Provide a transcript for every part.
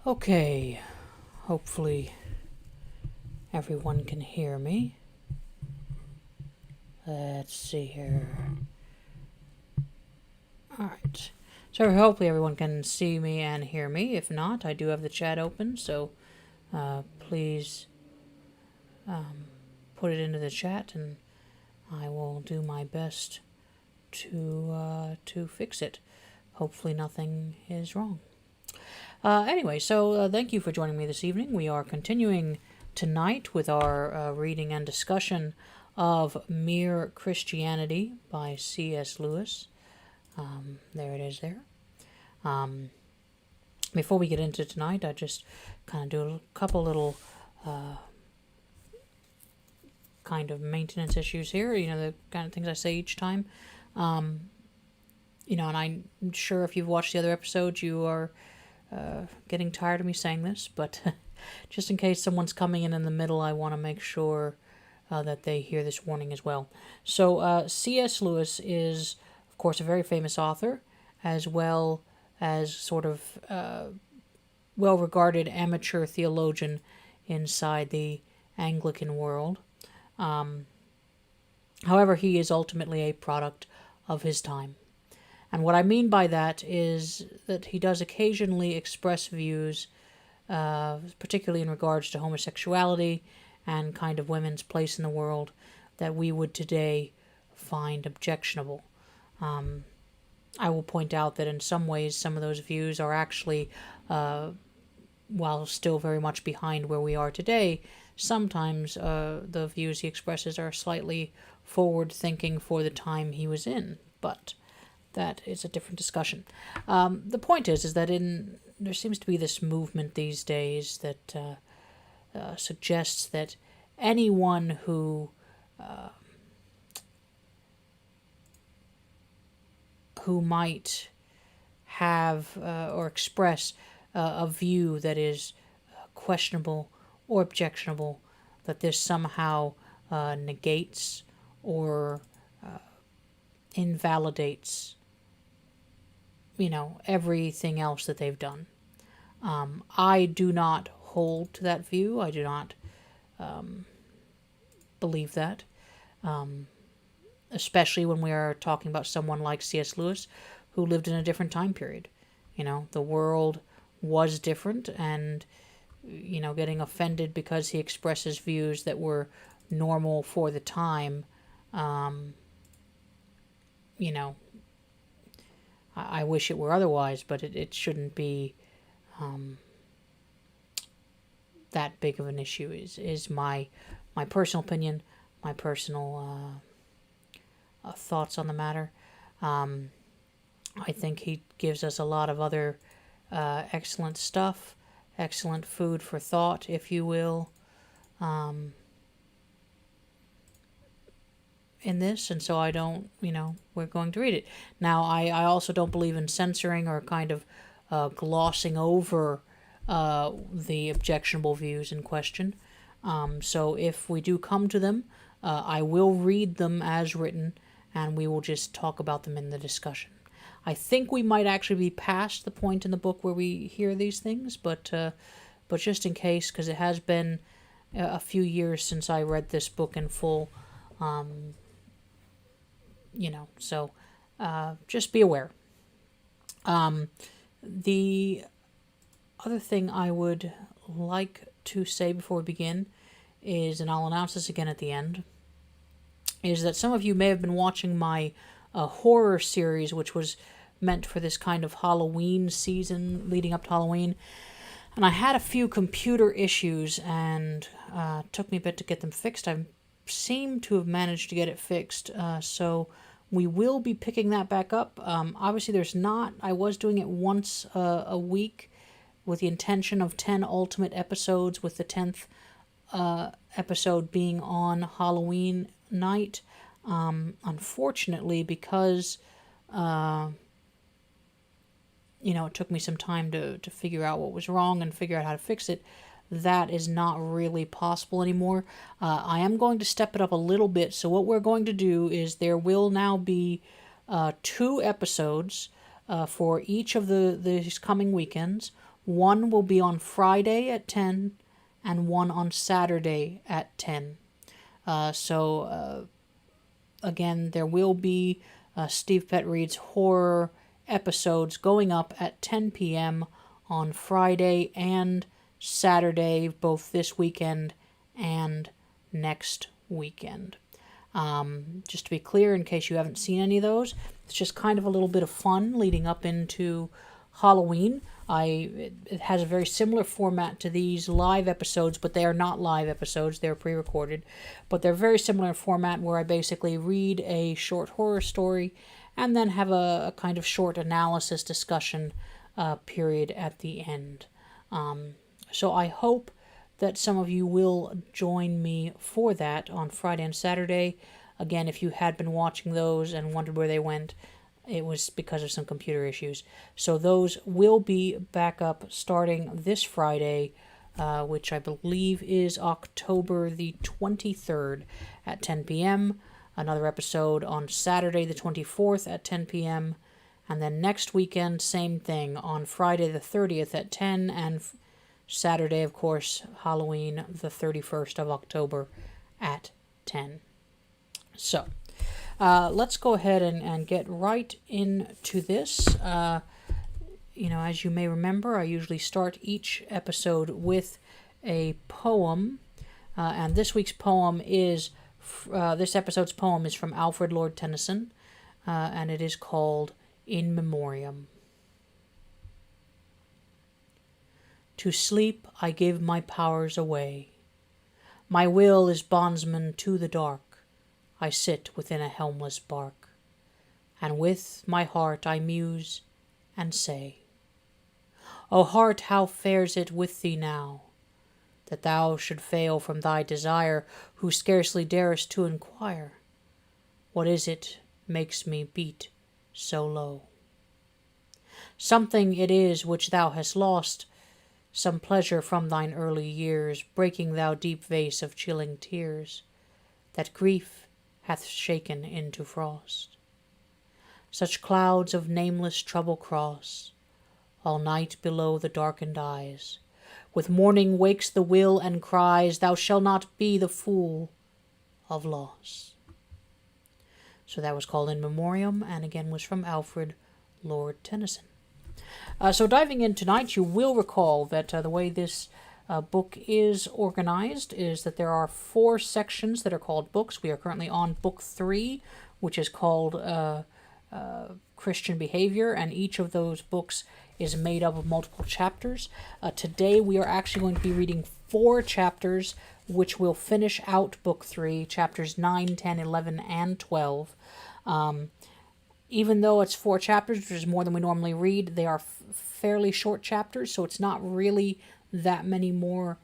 Okay, hopefully everyone can hear me. Let's see here. Alright, so hopefully everyone can see me and hear me. If not, I do have the chat open, so please put it into the chat and I will do my best to fix it. Hopefully nothing is wrong. Anyway, so thank you for joining me this evening. We are continuing tonight with our reading and discussion of Mere Christianity by C.S. Lewis. There it is there. Before we get into tonight, I just kind of do a couple little kind of maintenance issues here, the kind of things I say each time. And I'm sure if you've watched the other episodes, you are getting tired of me saying this, but just in case someone's coming in the middle, I want to make sure that they hear this warning as well. So C.S. Lewis is, of course, a very famous author, as well as sort of well-regarded amateur theologian inside the Anglican world. However, he is ultimately a product of his time. And what I mean by that is that he does occasionally express views, particularly in regards to homosexuality and kind of women's place in the world, that we would today find objectionable. I will point out that in some ways some of those views are actually, while still very much behind where we are today, sometimes the views he expresses are slightly forward-thinking for the time he was in, but that is a different discussion. The point is that there seems to be this movement these days that suggests that anyone who might have or express a view that is questionable or objectionable, that this somehow negates or invalidates everything else that they've done. I do not hold to that view. I do not believe that, especially when we are talking about someone like C.S. Lewis, who lived in a different time period. The world was different, and getting offended because he expresses views that were normal for the time, I wish it were otherwise, but it shouldn't be that big of an issue, is my personal opinion, my personal thoughts on the matter. I think he gives us a lot of other excellent stuff, excellent food for thought, if you will, in this, and so I don't, we're going to read it. Now, I also don't believe in censoring or kind of glossing over the objectionable views in question. So if we do come to them, I will read them as written, and we will just talk about them in the discussion. I think we might actually be past the point in the book where we hear these things, but just in case, because it has been a few years since I read this book in full, so just be aware. The other thing I would like to say before we begin is, and I'll announce this again at the end, is that some of you may have been watching my horror series, which was meant for this kind of Halloween season leading up to Halloween. And I had a few computer issues, and took me a bit to get them fixed. I seem to have managed to get it fixed, so we will be picking that back up. Obviously, I was doing it once a week with the intention of 10 ultimate episodes, with the 10th episode being on Halloween night. Unfortunately, because it took me some time to figure out what was wrong and figure out how to fix it, that is not really possible anymore. I am going to step it up a little bit. So what we're going to do is there will now be 2 episodes for each of these coming weekends. One will be on Friday at 10 and one on Saturday at 10. Again, there will be Stvpett Reads Horror episodes going up at 10 p.m. on Friday and Saturday, both this weekend and next weekend. Just to be clear, in case you haven't seen any of those, it's just kind of a little bit of fun leading up into Halloween. It has a very similar format to these live episodes, but they are not live episodes. They're pre-recorded. But they're very similar in format, where I basically read a short horror story and then have a kind of short analysis discussion period at the end. So I hope that some of you will join me for that on Friday and Saturday. Again, if you had been watching those and wondered where they went, it was because of some computer issues. So those will be back up starting this Friday, which I believe is October the 23rd at 10 p.m. Another episode on Saturday the 24th at 10 p.m. And then next weekend, same thing, on Friday the 30th at 10, and Saturday, of course, Halloween, the 31st of October at 10. So, let's go ahead and get right into this. As you may remember, I usually start each episode with a poem, and this week's poem is, this episode's poem is from Alfred Lord Tennyson, and it is called In Memoriam. To sleep I give my powers away. My will is bondsman to the dark. I sit within a helmless bark, and with my heart I muse and say, O heart, how fares it with thee now, that thou should fail from thy desire, who scarcely darest to inquire, what is it makes me beat so low? Something it is which thou hast lost, some pleasure from thine early years, breaking thou deep vase of chilling tears, that grief hath shaken into frost. Such clouds of nameless trouble cross all night below the darkened eyes. With morning wakes the will and cries, thou shalt not be the fool of loss. So that was called In Memoriam, and again was from Alfred Lord Tennyson. So diving in tonight, you will recall that the way this book is organized is that there are 4 sections that are called books. We are currently on book 3, which is called Christian Behavior, and each of those books is made up of multiple chapters. Today we are actually going to be reading 4 chapters, which will finish out book 3, chapters 9, 10, 11, and 12. Even though it's 4 chapters, which is more than we normally read, they are fairly short chapters, so it's not really that many more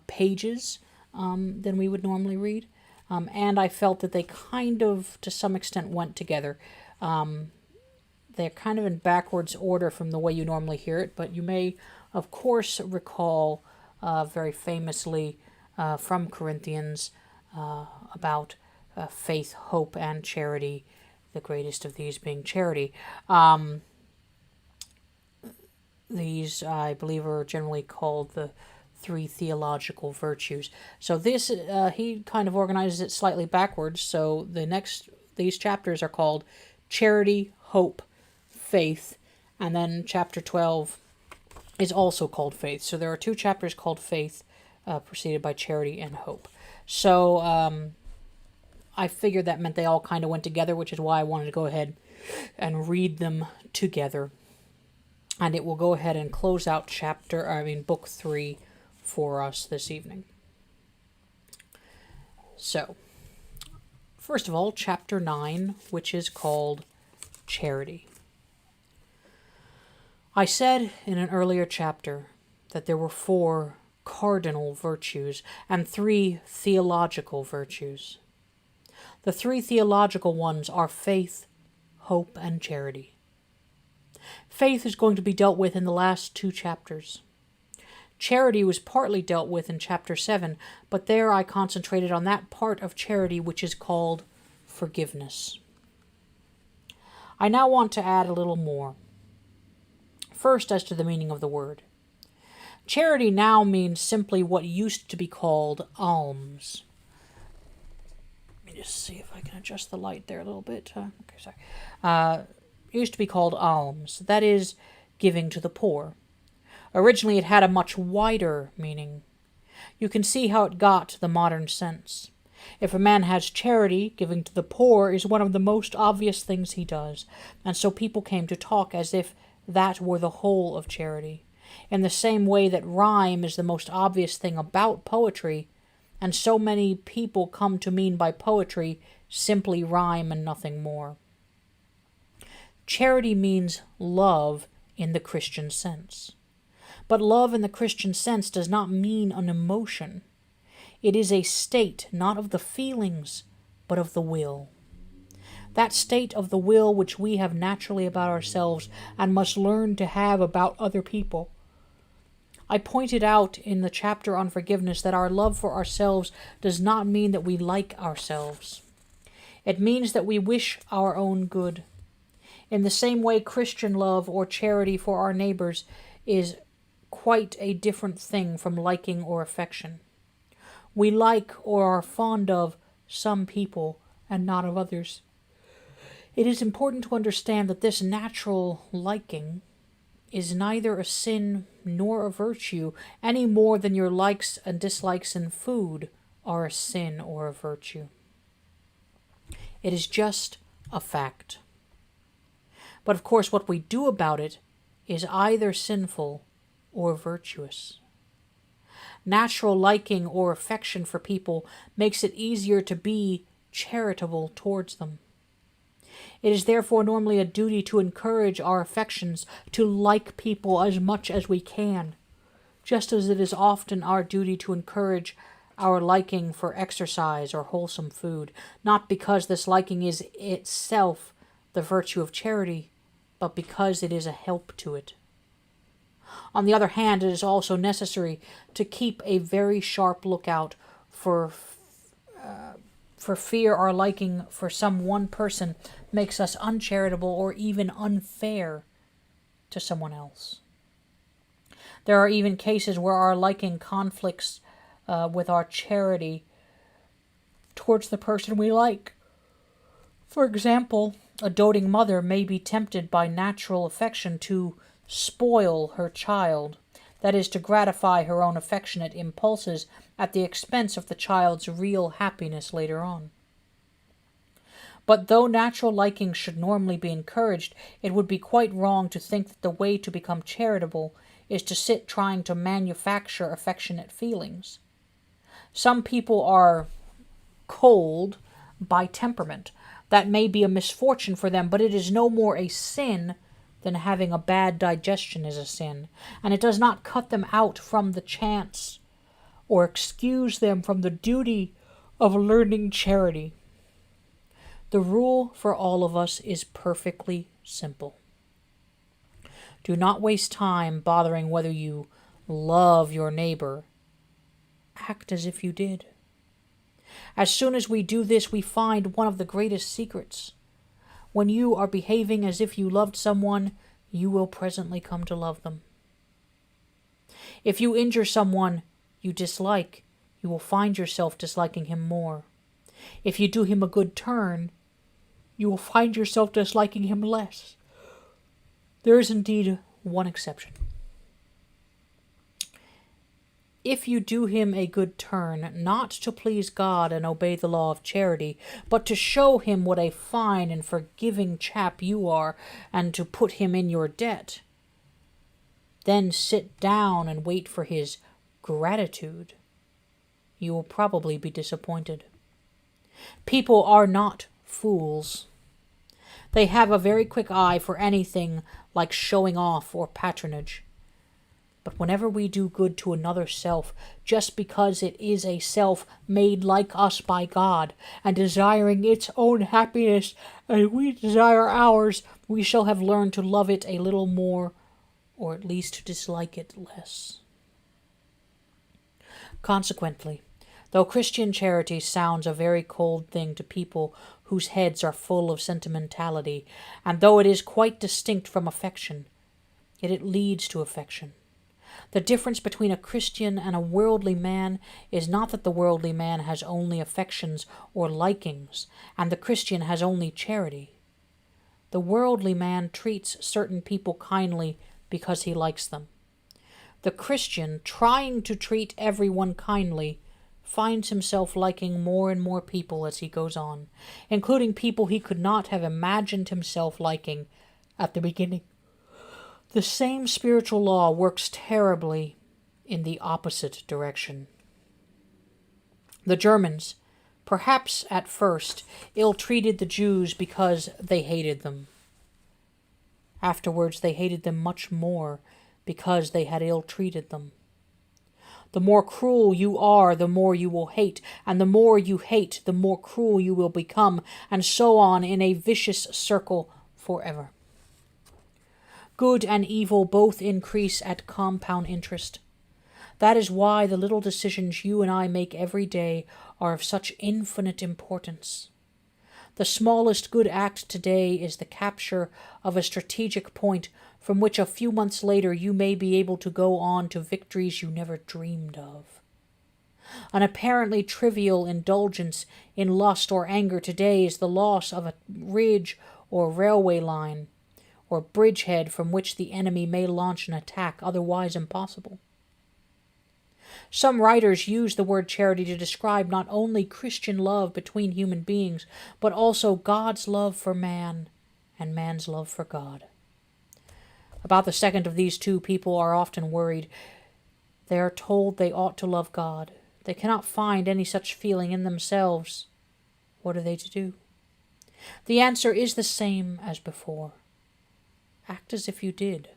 pages than we would normally read. And I felt that they kind of, to some extent, went together. They're kind of in backwards order from the way you normally hear it, but you may, of course, recall very famously from Corinthians about faith, hope, and charity, the greatest of these being charity. These, I believe, are generally called the 3 theological virtues. So this, he kind of organizes it slightly backwards. So these chapters are called Charity, Hope, Faith, and then chapter 12 is also called Faith. So there are 2 chapters called Faith, preceded by Charity and Hope. So I figured that meant they all kind of went together, which is why I wanted to go ahead and read them together. And it will go ahead and close out book 3 for us this evening. So, first of all, chapter 9, which is called Charity. I said in an earlier chapter that there were 4 cardinal virtues and 3 theological virtues. The 3 theological ones are faith, hope, and charity. Faith is going to be dealt with in the last 2 chapters. Charity was partly dealt with in chapter 7, but there I concentrated on that part of charity which is called forgiveness. I now want to add a little more. First, as to the meaning of the word. Charity now means simply what used to be called alms. Let me just see if I can adjust the light there a little bit. Okay, sorry. It used to be called alms. That is, giving to the poor. Originally, it had a much wider meaning. You can see how it got the modern sense. If a man has charity, giving to the poor is one of the most obvious things he does, and so people came to talk as if that were the whole of charity. In the same way that rhyme is the most obvious thing about poetry, and so many people come to mean by poetry simply rhyme and nothing more. Charity means love in the Christian sense. But love in the Christian sense does not mean an emotion. It is a state not of the feelings, but of the will. That state of the will which we have naturally about ourselves and must learn to have about other people. I pointed out in the chapter on forgiveness that our love for ourselves does not mean that we like ourselves. It means that we wish our own good. In the same way, Christian love or charity for our neighbors is quite a different thing from liking or affection. We like or are fond of some people and not of others. It is important to understand that this natural liking is neither a sin nor a virtue, any more than your likes and dislikes in food are a sin or a virtue. It is just a fact. But of course, what we do about it is either sinful or virtuous. Natural liking or affection for people makes it easier to be charitable towards them. It is therefore normally a duty to encourage our affections to like people as much as we can, just as it is often our duty to encourage our liking for exercise or wholesome food, not because this liking is itself the virtue of charity, but because it is a help to it. On the other hand, it is also necessary to keep a very sharp lookout for fear our liking for some one person makes us uncharitable or even unfair to someone else. There are even cases where our liking conflicts with our charity towards the person we like. For example, a doting mother may be tempted by natural affection to spoil her child, that is, to gratify her own affectionate impulses at the expense of the child's real happiness later on. But though natural liking should normally be encouraged, it would be quite wrong to think that the way to become charitable is to sit trying to manufacture affectionate feelings. Some people are cold by temperament. That may be a misfortune for them, but it is no more a sin than having a bad digestion is a sin, and it does not cut them out from the chance or excuse them from the duty of learning charity. The rule for all of us is perfectly simple. Do not waste time bothering whether you love your neighbor. Act as if you did. As soon as we do this, we find one of the greatest secrets. When you are behaving as if you loved someone, you will presently come to love them. If you injure someone you dislike, you will find yourself disliking him more. If you do him a good turn, you will find yourself disliking him less. There is indeed one exception. If you do him a good turn, not to please God and obey the law of charity, but to show him what a fine and forgiving chap you are, and to put him in your debt, then sit down and wait for his gratitude, you will probably be disappointed. People are not fools. They have a very quick eye for anything like showing off or patronage. But whenever we do good to another self, just because it is a self made like us by God, and desiring its own happiness as we desire ours, we shall have learned to love it a little more, or at least to dislike it less. Consequently, though Christian charity sounds a very cold thing to people whose heads are full of sentimentality, and though it is quite distinct from affection, yet it leads to affection. The difference between a Christian and a worldly man is not that the worldly man has only affections or likings, and the Christian has only charity. The worldly man treats certain people kindly because he likes them. The Christian, trying to treat everyone kindly, finds himself liking more and more people as he goes on, including people he could not have imagined himself liking at the beginning. The same spiritual law works terribly in the opposite direction. The Germans, perhaps at first, ill-treated the Jews because they hated them. Afterwards, they hated them much more because they had ill-treated them. The more cruel you are, the more you will hate, and the more you hate, the more cruel you will become, and so on in a vicious circle forever. Good and evil both increase at compound interest. That is why the little decisions you and I make every day are of such infinite importance. The smallest good act today is the capture of a strategic point from which a few months later you may be able to go on to victories you never dreamed of. An apparently trivial indulgence in lust or anger today is the loss of a ridge or railway line, or bridgehead from which the enemy may launch an attack otherwise impossible. Some writers use the word charity to describe not only Christian love between human beings, but also God's love for man and man's love for God. About the second of these two, people are often worried. They are told they ought to love God. They cannot find any such feeling in themselves. What are they to do? The answer is the same as before. Act as if you did.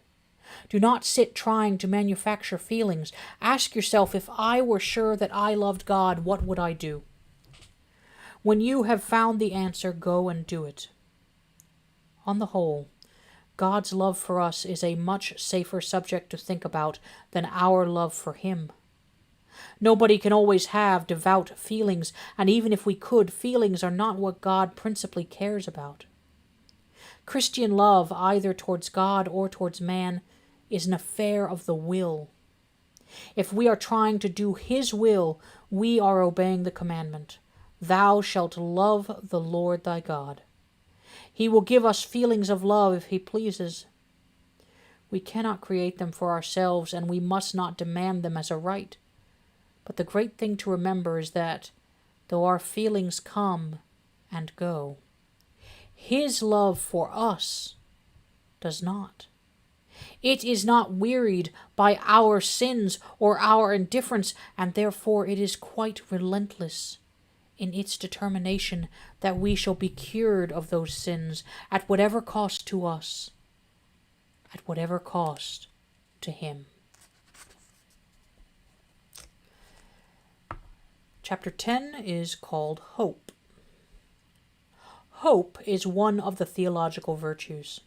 Do not sit trying to manufacture feelings. Ask yourself, if I were sure that I loved God, what would I do? When you have found the answer, go and do it. On the whole, God's love for us is a much safer subject to think about than our love for Him. Nobody can always have devout feelings, and even if we could, feelings are not what God principally cares about. Christian love, either towards God or towards man, is an affair of the will. If we are trying to do His will, we are obeying the commandment, "Thou shalt love the Lord thy God." He will give us feelings of love if He pleases. We cannot create them for ourselves, and we must not demand them as a right. But the great thing to remember is that, though our feelings come and go, His love for us does not. It is not wearied by our sins or our indifference, and therefore it is quite relentless in its determination that we shall be cured of those sins at whatever cost to us, at whatever cost to Him. Chapter 10 is called Hope. Hope is one of the theological virtues.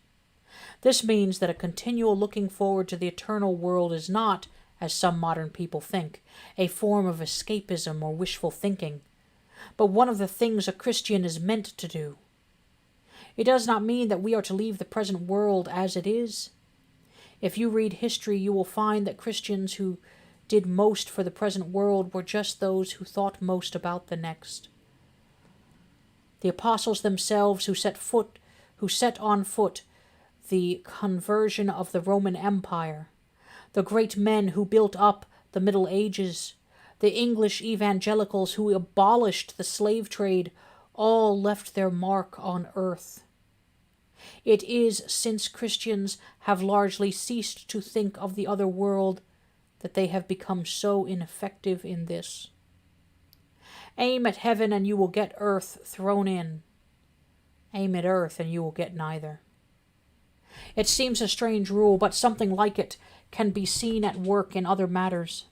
This means that a continual looking forward to the eternal world is not, as some modern people think, a form of escapism or wishful thinking, but one of the things a Christian is meant to do. It does not mean that we are to leave the present world as it is. If you read history, you will find that Christians who did most for the present world were just those who thought most about the next. The apostles themselves who set on foot the conversion of the Roman Empire, the great men who built up the Middle Ages, the English evangelicals who abolished the slave trade, all left their mark on earth. It is since Christians have largely ceased to think of the other world that they have become so ineffective in this. Aim at heaven and you will get earth thrown in. Aim at earth and you will get neither. It seems a strange rule, but something like it can be seen at work in other matters.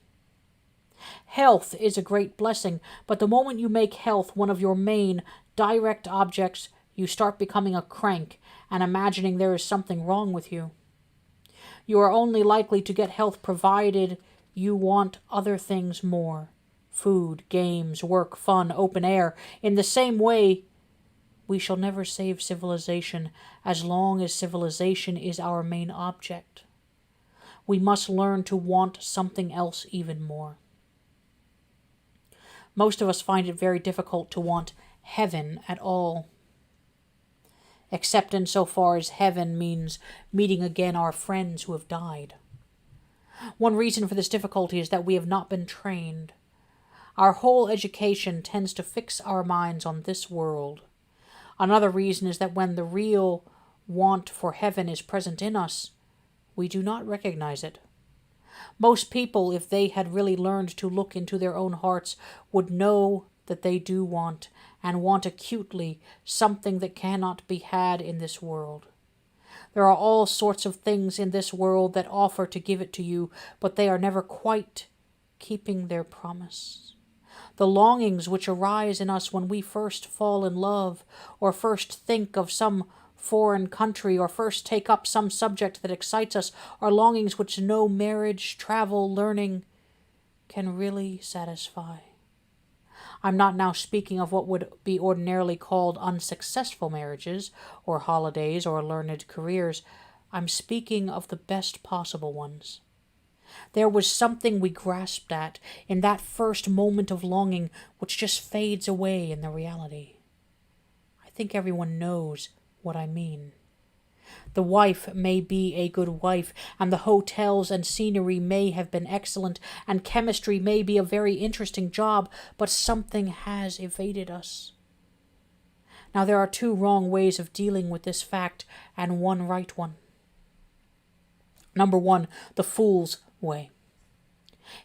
Health is a great blessing, but the moment you make health one of your main, direct objects, you start becoming a crank and imagining there is something wrong with you. You are only likely to get health provided you want other things more: food, games, work, fun, open air. In the same way, we shall never save civilization as long as civilization is our main object. we must learn to want something else even more. Most of us find it very difficult to want heaven at all, except insofar as heaven means meeting again our friends who have died. One reason for this difficulty is that we have not been trained. Our whole education tends to fix our minds on this world. Another reason is that when the real want for heaven is present in us, we do not recognize it. Most people, if they had really learned to look into their own hearts, would know that they do want, and want acutely, something that cannot be had in this world. There are all sorts of things in this world that offer to give it to you, but they are never quite keeping their promise. The longings which arise in us when we first fall in love, or first think of some foreign country, or first take up some subject that excites us, are longings which no marriage, travel, learning can really satisfy. I'm not now speaking of what would be ordinarily called unsuccessful marriages, or holidays, or learned careers. I'm speaking of the best possible ones. There was something we grasped at in that first moment of longing which just fades away in the reality. I think everyone knows what I mean. The wife may be a good wife, and the hotels and scenery may have been excellent, and chemistry may be a very interesting job, but something has evaded us. Now there are two wrong ways of dealing with this fact, and one right one. Number one, the fool's way.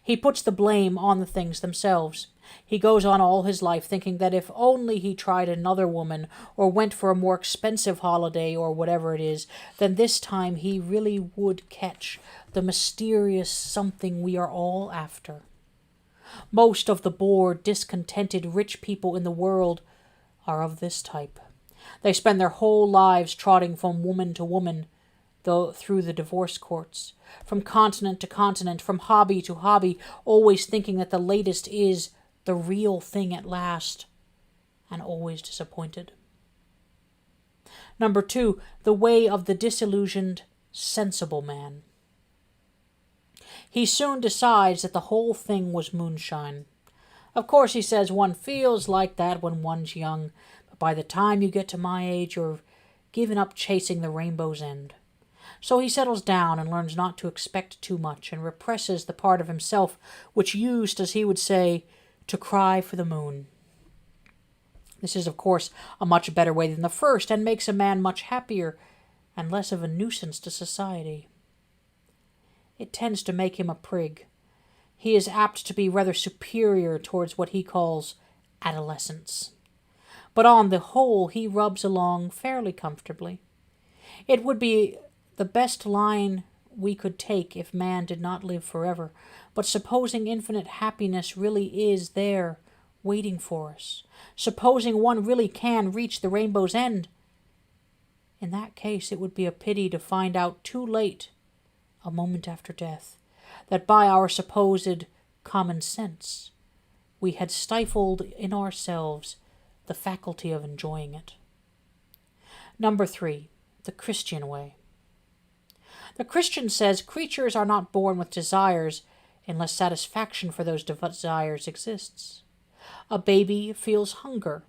He puts the blame on the things themselves. He goes on all his life thinking that if only he tried another woman, or went for a more expensive holiday, or whatever it is, then this time he really would catch the mysterious something we are all after. Most of the bored, discontented, rich people in the world are of this type. They spend their whole lives trotting from woman to woman, though through the divorce courts, from continent to continent, from hobby to hobby, always thinking that the latest is the real thing at last, and always disappointed. Number two, the way of the disillusioned, sensible man. He soon decides that the whole thing was moonshine. Of course, he says, one feels like that when one's young, but by the time you get to my age, you've given up chasing the rainbow's end. So he settles down and learns not to expect too much, and represses the part of himself which used, as he would say, to cry for the moon. This is, of course, a much better way than the first, and makes a man much happier and less of a nuisance to society. It tends to make him a prig. He is apt to be rather superior towards what he calls adolescence. But on the whole he rubs along fairly comfortably. It would be the best line we could take if man did not live forever, but supposing infinite happiness really is there, waiting for us, supposing one really can reach the rainbow's end, in that case it would be a pity to find out too late, a moment after death, that by our supposed common sense we had stifled in ourselves the faculty of enjoying it. Number three, the Christian way. The Christian says creatures are not born with desires unless satisfaction for those desires exists. A baby feels hunger.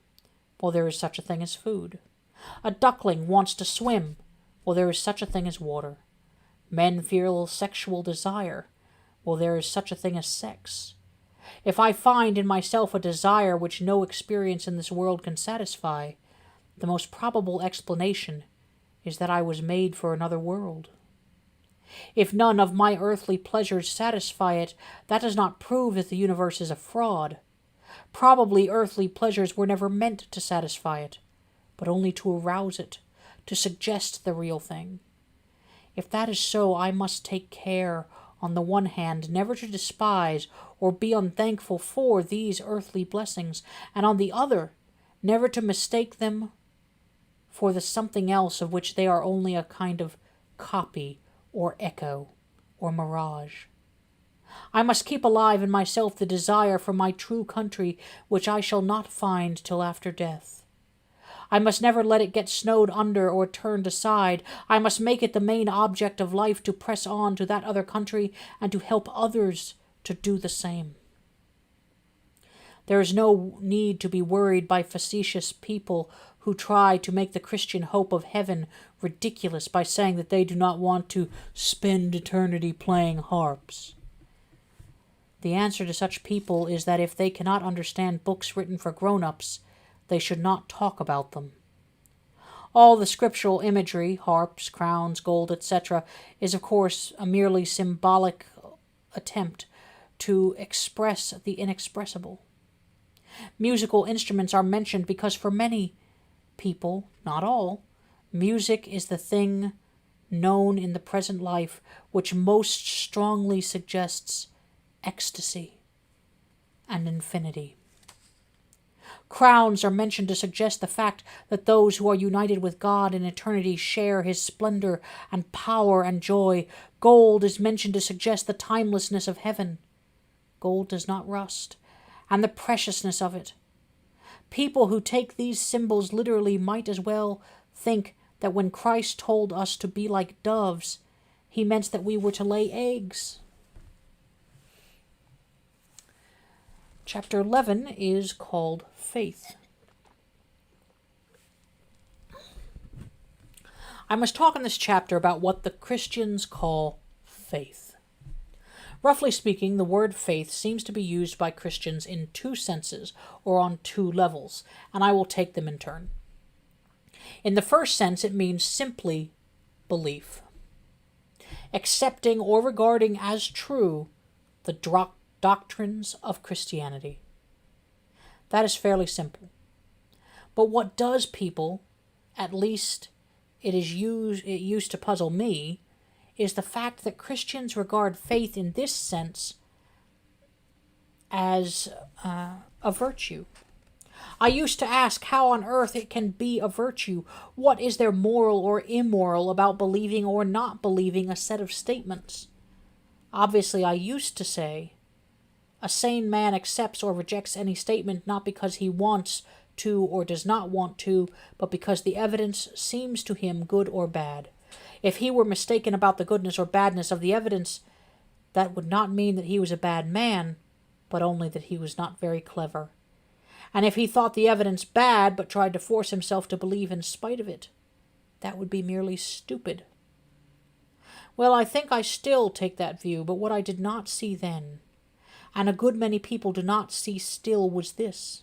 Well, there is such a thing as food. A duckling wants to swim. Well, there is such a thing as water. Men feel sexual desire. Well, there is such a thing as sex. If I find in myself a desire which no experience in this world can satisfy, the most probable explanation is that I was made for another world. If none of my earthly pleasures satisfy it, that does not prove that the universe is a fraud. Probably earthly pleasures were never meant to satisfy it, but only to arouse it, to suggest the real thing. If that is so, I must take care, on the one hand, never to despise or be unthankful for these earthly blessings, and on the other, never to mistake them for the something else of which they are only a kind of copy or echo or mirage. I must keep alive in myself the desire for my true country, which I shall not find till after death. I must never let it get snowed under or turned aside. I must make it the main object of life to press on to that other country and to help others to do the same. There is no need to be worried by facetious people who try to make the Christian hope of heaven ridiculous by saying that they do not want to spend eternity playing harps. The answer to such people is that if they cannot understand books written for grown-ups, they should not talk about them. All the scriptural imagery, harps, crowns, gold, etc., is of course a merely symbolic attempt to express the inexpressible. Musical instruments are mentioned because for many people, not all, music is the thing known in the present life which most strongly suggests ecstasy and infinity. Crowns are mentioned to suggest the fact that those who are united with God in eternity share his splendor and power and joy. Gold is mentioned to suggest the timelessness of heaven. Gold does not rust, and the preciousness of it. People who take these symbols literally might as well think that when Christ told us to be like doves, he meant that we were to lay eggs. Chapter 11 is called Faith. I must talk in this chapter about what the Christians call faith. Roughly speaking, the word faith seems to be used by Christians in two senses, or on two levels, and I will take them in turn. In the first sense, it means simply belief, accepting or regarding as true the doctrines of Christianity. That is fairly simple. But what does people, at least it used to puzzle me, is the fact that Christians regard faith in this sense as a virtue. I used to ask how on earth it can be a virtue. What is there moral or immoral about believing or not believing a set of statements? Obviously, I used to say, a sane man accepts or rejects any statement not because he wants to or does not want to, but because the evidence seems to him good or bad. If he were mistaken about the goodness or badness of the evidence, that would not mean that he was a bad man, but only that he was not very clever. And if he thought the evidence bad, but tried to force himself to believe in spite of it, that would be merely stupid. Well, I think I still take that view, but what I did not see then, and a good many people do not see still, was this.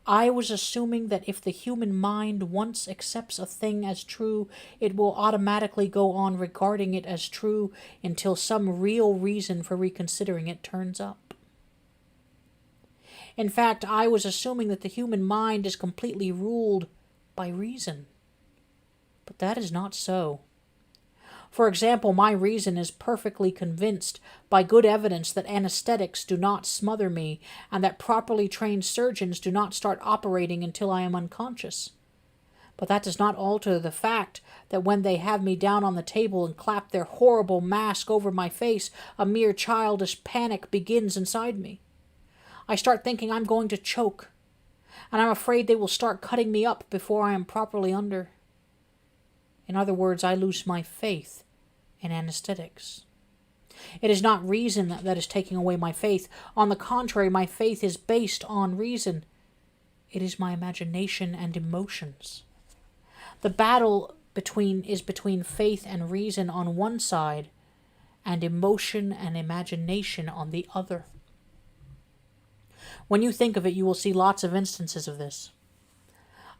I was assuming that if the human mind once accepts a thing as true, it will automatically go on regarding it as true until some real reason for reconsidering it turns up. In fact, I was assuming that the human mind is completely ruled by reason. But that is not so. For example, my reason is perfectly convinced by good evidence that anesthetics do not smother me and that properly trained surgeons do not start operating until I am unconscious. But that does not alter the fact that when they have me down on the table and clap their horrible mask over my face, a mere childish panic begins inside me. I start thinking I'm going to choke, and I'm afraid they will start cutting me up before I am properly under. In other words, I lose my faith in anesthetics. It is not reason that is taking away my faith. On the contrary, my faith is based on reason. It is my imagination and emotions. The battle is between faith and reason on one side, and emotion and imagination on the other. When you think of it, you will see lots of instances of this.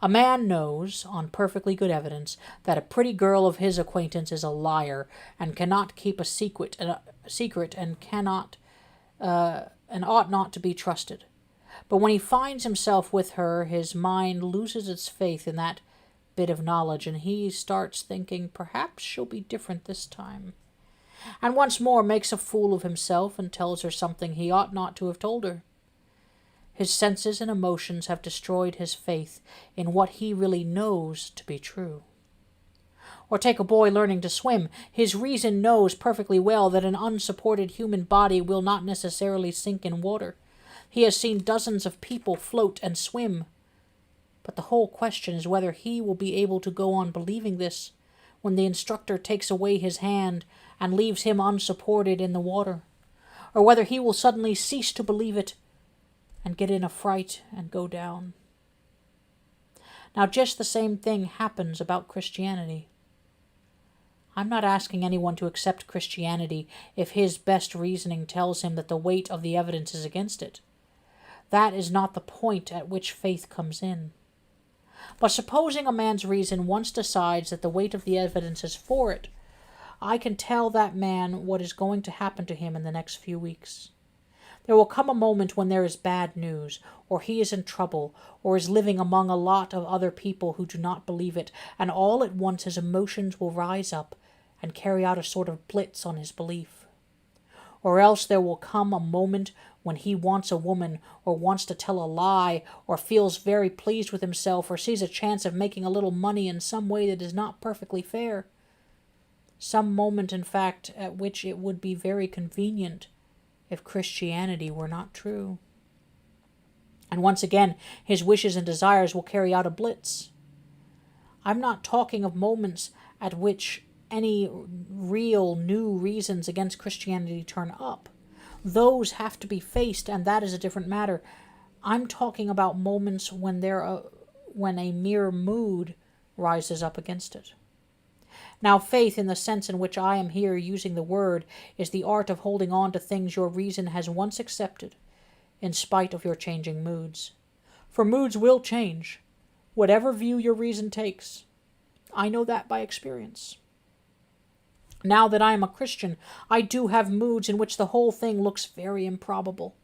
A man knows, on perfectly good evidence, that a pretty girl of his acquaintance is a liar and cannot keep a secret and cannot and ought not to be trusted. But when he finds himself with her, his mind loses its faith in that bit of knowledge, and he starts thinking, perhaps she'll be different this time, and once more makes a fool of himself and tells her something he ought not to have told her. His senses and emotions have destroyed his faith in what he really knows to be true. Or take a boy learning to swim. His reason knows perfectly well that an unsupported human body will not necessarily sink in water. He has seen dozens of people float and swim, But the whole question is whether he will be able to go on believing this when the instructor takes away his hand and leaves him unsupported in the water, or whether he will suddenly cease to believe it and get in a fright and go down. Now, just the same thing happens about Christianity. I'm not asking anyone to accept Christianity if his best reasoning tells him that the weight of the evidence is against it. That is not the point at which faith comes in. But supposing a man's reason once decides that the weight of the evidence is for it, I can tell that man what is going to happen to him in the next few weeks. There will come a moment when there is bad news, or he is in trouble, or is living among a lot of other people who do not believe it, and all at once his emotions will rise up and carry out a sort of blitz on his belief. Or else there will come a moment when he wants a woman, or wants to tell a lie, or feels very pleased with himself, or sees a chance of making a little money in some way that is not perfectly fair. Some moment, in fact, at which it would be very convenient if Christianity were not true. And once again, his wishes and desires will carry out a blitz. I'm not talking of moments at which any real new reasons against Christianity turn up. Those have to be faced, and that is a different matter. I'm talking about moments when a mere mood rises up against it. Now, faith, in the sense in which I am here using the word, is the art of holding on to things your reason has once accepted, in spite of your changing moods. For moods will change, whatever view your reason takes. I know that by experience. Now that I am a Christian, I do have moods in which the whole thing looks very improbable.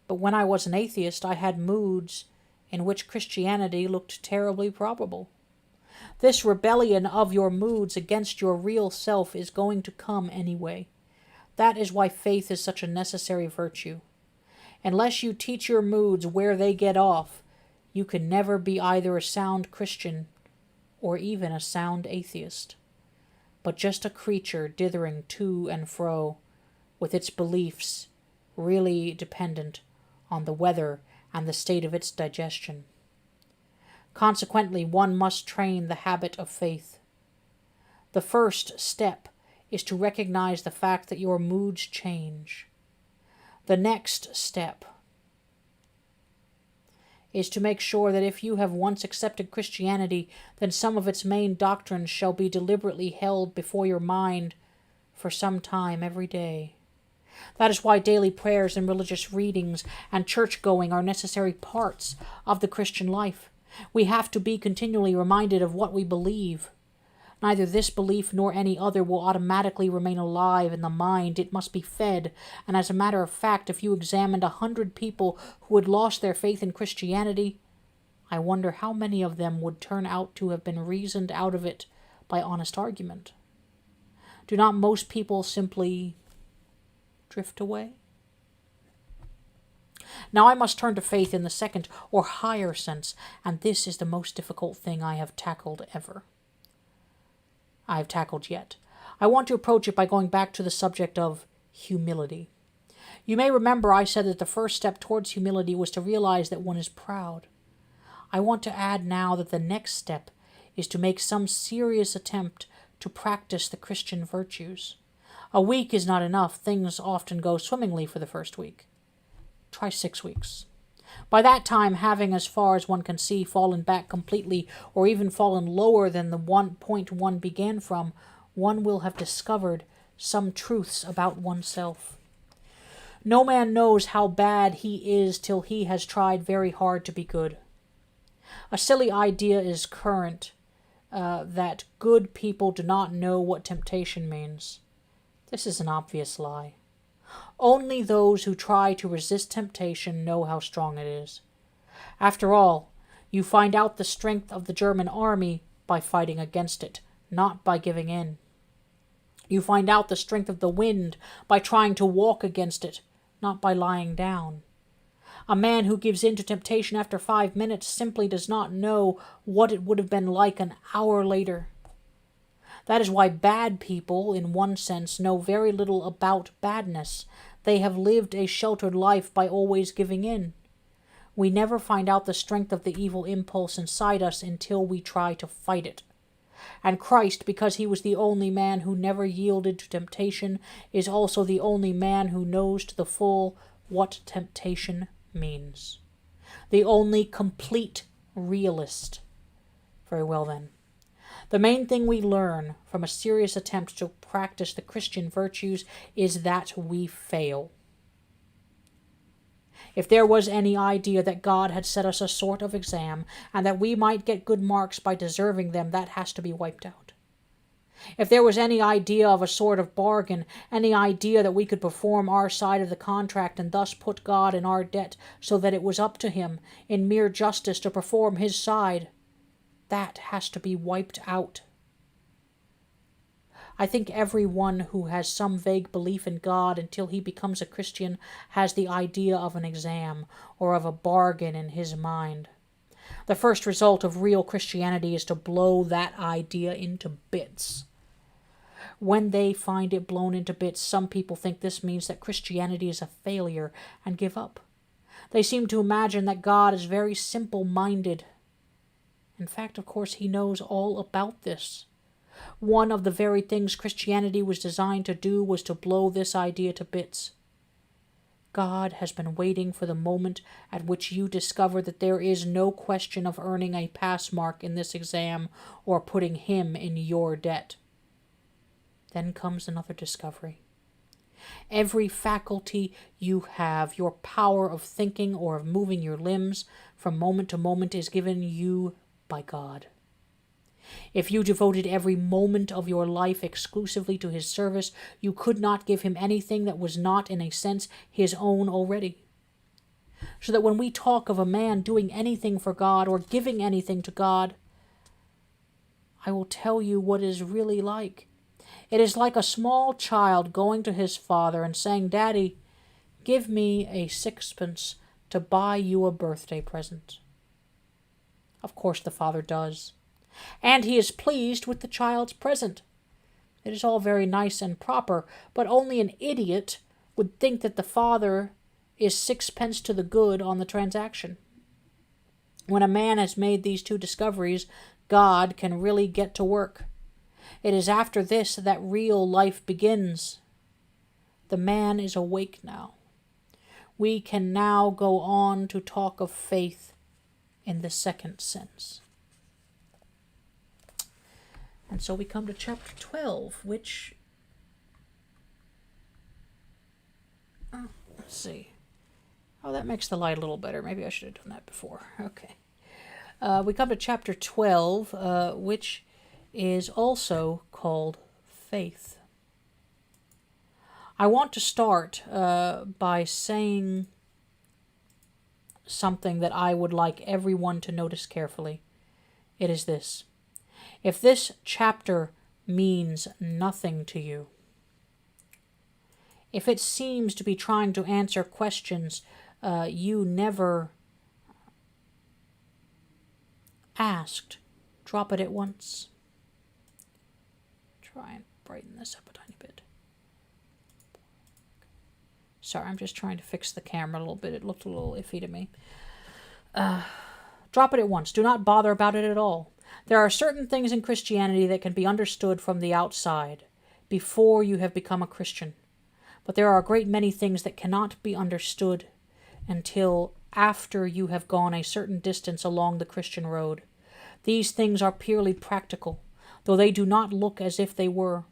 But when I was an atheist, I had moods in which Christianity looked terribly probable. This rebellion of your moods against your real self is going to come anyway. That is why faith is such a necessary virtue. Unless you teach your moods where they get off, you can never be either a sound Christian or even a sound atheist, but just a creature dithering to and fro, with its beliefs really dependent on the weather and the state of its digestion. Consequently, one must train the habit of faith. The first step is to recognize the fact that your moods change. The next step is to make sure that if you have once accepted Christianity, then some of its main doctrines shall be deliberately held before your mind for some time every day. That is why daily prayers and religious readings and church-going are necessary parts of the Christian life. We have to be continually reminded of what we believe. Neither this belief nor any other will automatically remain alive in the mind. It must be fed, and as a matter of fact, if you examined 100 people who had lost their faith in Christianity, I wonder how many of them would turn out to have been reasoned out of it by honest argument. Do not most people simply drift away? Now I must turn to faith in the second or higher sense, and this is the most difficult thing I have tackled yet. I want to approach it by going back to the subject of humility. You may remember I said that the first step towards humility was to realize that one is proud. I want to add now that the next step is to make some serious attempt to practice the Christian virtues. A week is not enough. Things often go swimmingly for the first week. Try 6 weeks. By that time, having, as far as one can see, fallen back completely, or even fallen lower than the point one began from, one will have discovered some truths about oneself. No man knows how bad he is till he has tried very hard to be good. A silly idea is current that good people do not know what temptation means. This is an obvious lie. Only those who try to resist temptation know how strong it is. After all, you find out the strength of the German army by fighting against it, not by giving in. You find out the strength of the wind by trying to walk against it, not by lying down. A man who gives in to temptation after 5 minutes simply does not know what it would have been like an hour later. That is why bad people, in one sense, know very little about badness. They have lived a sheltered life by always giving in. We never find out the strength of the evil impulse inside us until we try to fight it. And Christ, because he was the only man who never yielded to temptation, is also the only man who knows to the full what temptation means. The only complete realist. Very well then. The main thing we learn from a serious attempt to practice the Christian virtues is that we fail. If there was any idea that God had set us a sort of exam, and that we might get good marks by deserving them, that has to be wiped out. If there was any idea of a sort of bargain, any idea that we could perform our side of the contract and thus put God in our debt so that it was up to him, in mere justice, to perform his side, that has to be wiped out. I think everyone who has some vague belief in God until he becomes a Christian has the idea of an exam or of a bargain in his mind. The first result of real Christianity is to blow that idea into bits. When they find it blown into bits, some people think this means that Christianity is a failure and give up. They seem to imagine that God is very simple-minded. In fact, of course, he knows all about this. One of the very things Christianity was designed to do was to blow this idea to bits. God has been waiting for the moment at which you discover that there is no question of earning a pass mark in this exam or putting him in your debt. Then comes another discovery. Every faculty you have, your power of thinking or of moving your limbs from moment to moment, is given you by God. If you devoted every moment of your life exclusively to his service, you could not give him anything that was not, in a sense, his own already. So that when we talk of a man doing anything for God or giving anything to God, I will tell you what it is really like. It is like a small child going to his father and saying, "Daddy, give me a sixpence to buy you a birthday present." Of course the father does. And he is pleased with the child's present. It is all very nice and proper, but only an idiot would think that the father is sixpence to the good on the transaction. When a man has made these two discoveries, God can really get to work. It is after this that real life begins. The man is awake now. We can now go on to talk of faith in the second sense. And so we come to chapter 12, which, let's see. Oh, that makes the light a little better. Maybe I should have done that before. Okay. We come to chapter 12, which is also called faith. I want to start by saying something that I would like everyone to notice carefully. It is this. If this chapter means nothing to you, if it seems to be trying to answer questions you never asked, drop it at once. Try and brighten this up a tiny bit. Sorry, I'm just trying to fix the camera a little bit. It looked a little iffy to me. Drop it at once. Do not bother about it at all. There are certain things in Christianity that can be understood from the outside before you have become a Christian. But there are a great many things that cannot be understood until after you have gone a certain distance along the Christian road. These things are purely practical, though they do not look as if they were.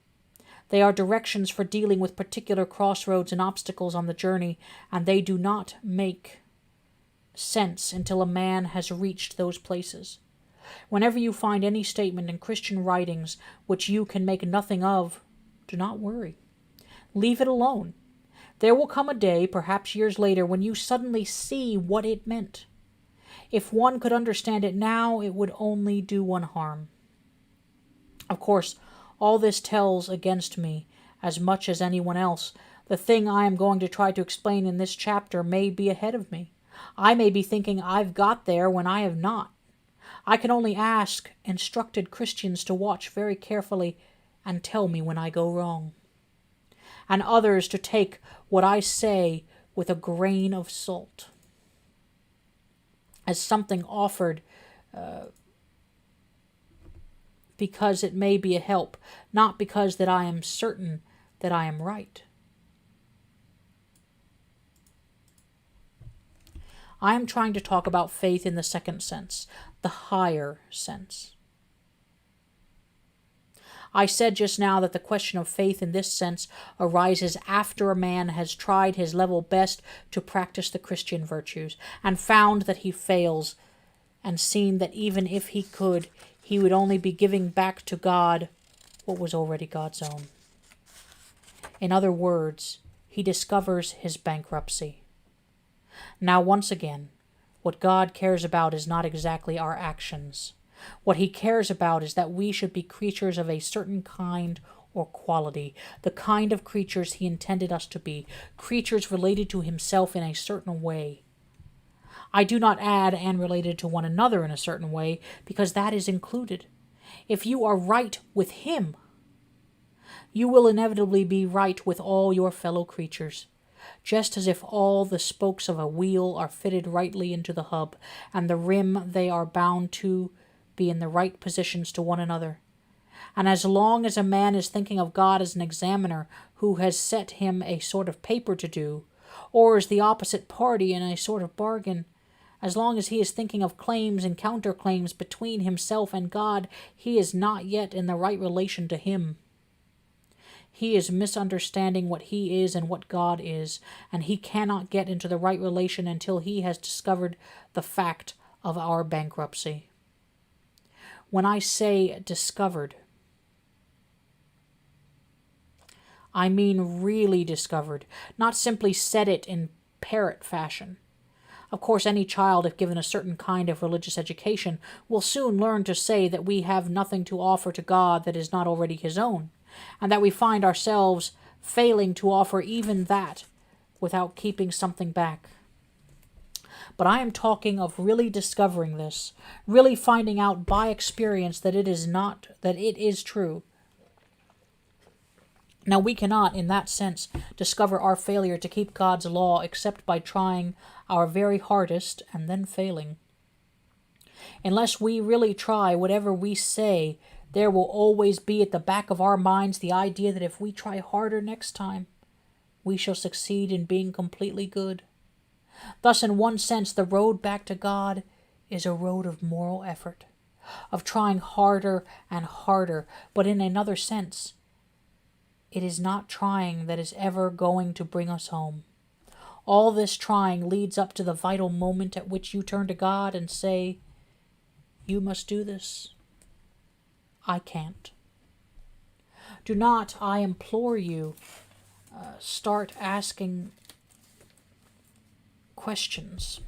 They are directions for dealing with particular crossroads and obstacles on the journey, and they do not make sense until a man has reached those places. Whenever you find any statement in Christian writings which you can make nothing of, do not worry. Leave it alone. There will come a day, perhaps years later, when you suddenly see what it meant. If one could understand it now, it would only do one harm. Of course, all this tells against me as much as anyone else. The thing I am going to try to explain in this chapter may be ahead of me. I may be thinking I've got there when I have not. I can only ask instructed Christians to watch very carefully and tell me when I go wrong, and others to take what I say with a grain of salt. as something offered because it may be a help, not because that I am certain that I am right. I am trying to talk about faith in the second sense, the higher sense. I said just now that the question of faith in this sense arises after a man has tried his level best to practice the Christian virtues, and found that he fails, and seen that even if he could, he would only be giving back to God what was already God's own. In other words, he discovers his bankruptcy. Now, once again, what God cares about is not exactly our actions. What he cares about is that we should be creatures of a certain kind or quality, the kind of creatures he intended us to be, creatures related to himself in a certain way. I do not add and related to one another in a certain way, because that is included. If you are right with him, you will inevitably be right with all your fellow creatures, just as if all the spokes of a wheel are fitted rightly into the hub, and the rim they are bound to be in the right positions to one another. And as long as a man is thinking of God as an examiner who has set him a sort of paper to do, or as the opposite party in a sort of bargain, as long as he is thinking of claims and counterclaims between himself and God, he is not yet in the right relation to him. He is misunderstanding what he is and what God is, and he cannot get into the right relation until he has discovered the fact of our bankruptcy. When I say discovered, I mean really discovered, not simply said it in parrot fashion. Of course, any child, if given a certain kind of religious education, will soon learn to say that we have nothing to offer to God that is not already his own, and that we find ourselves failing to offer even that without keeping something back. But I am talking of really discovering this, really finding out by experience that it is true. Now, we cannot, in that sense, discover our failure to keep God's law except by trying our very hardest and then failing. Unless we really try, whatever we say, there will always be at the back of our minds the idea that if we try harder next time, we shall succeed in being completely good. Thus, in one sense, the road back to God is a road of moral effort, of trying harder and harder, but in another sense, it is not trying that is ever going to bring us home. All this trying leads up to the vital moment at which you turn to God and say, "You must do this. I can't." Do not, I implore you, start asking questions.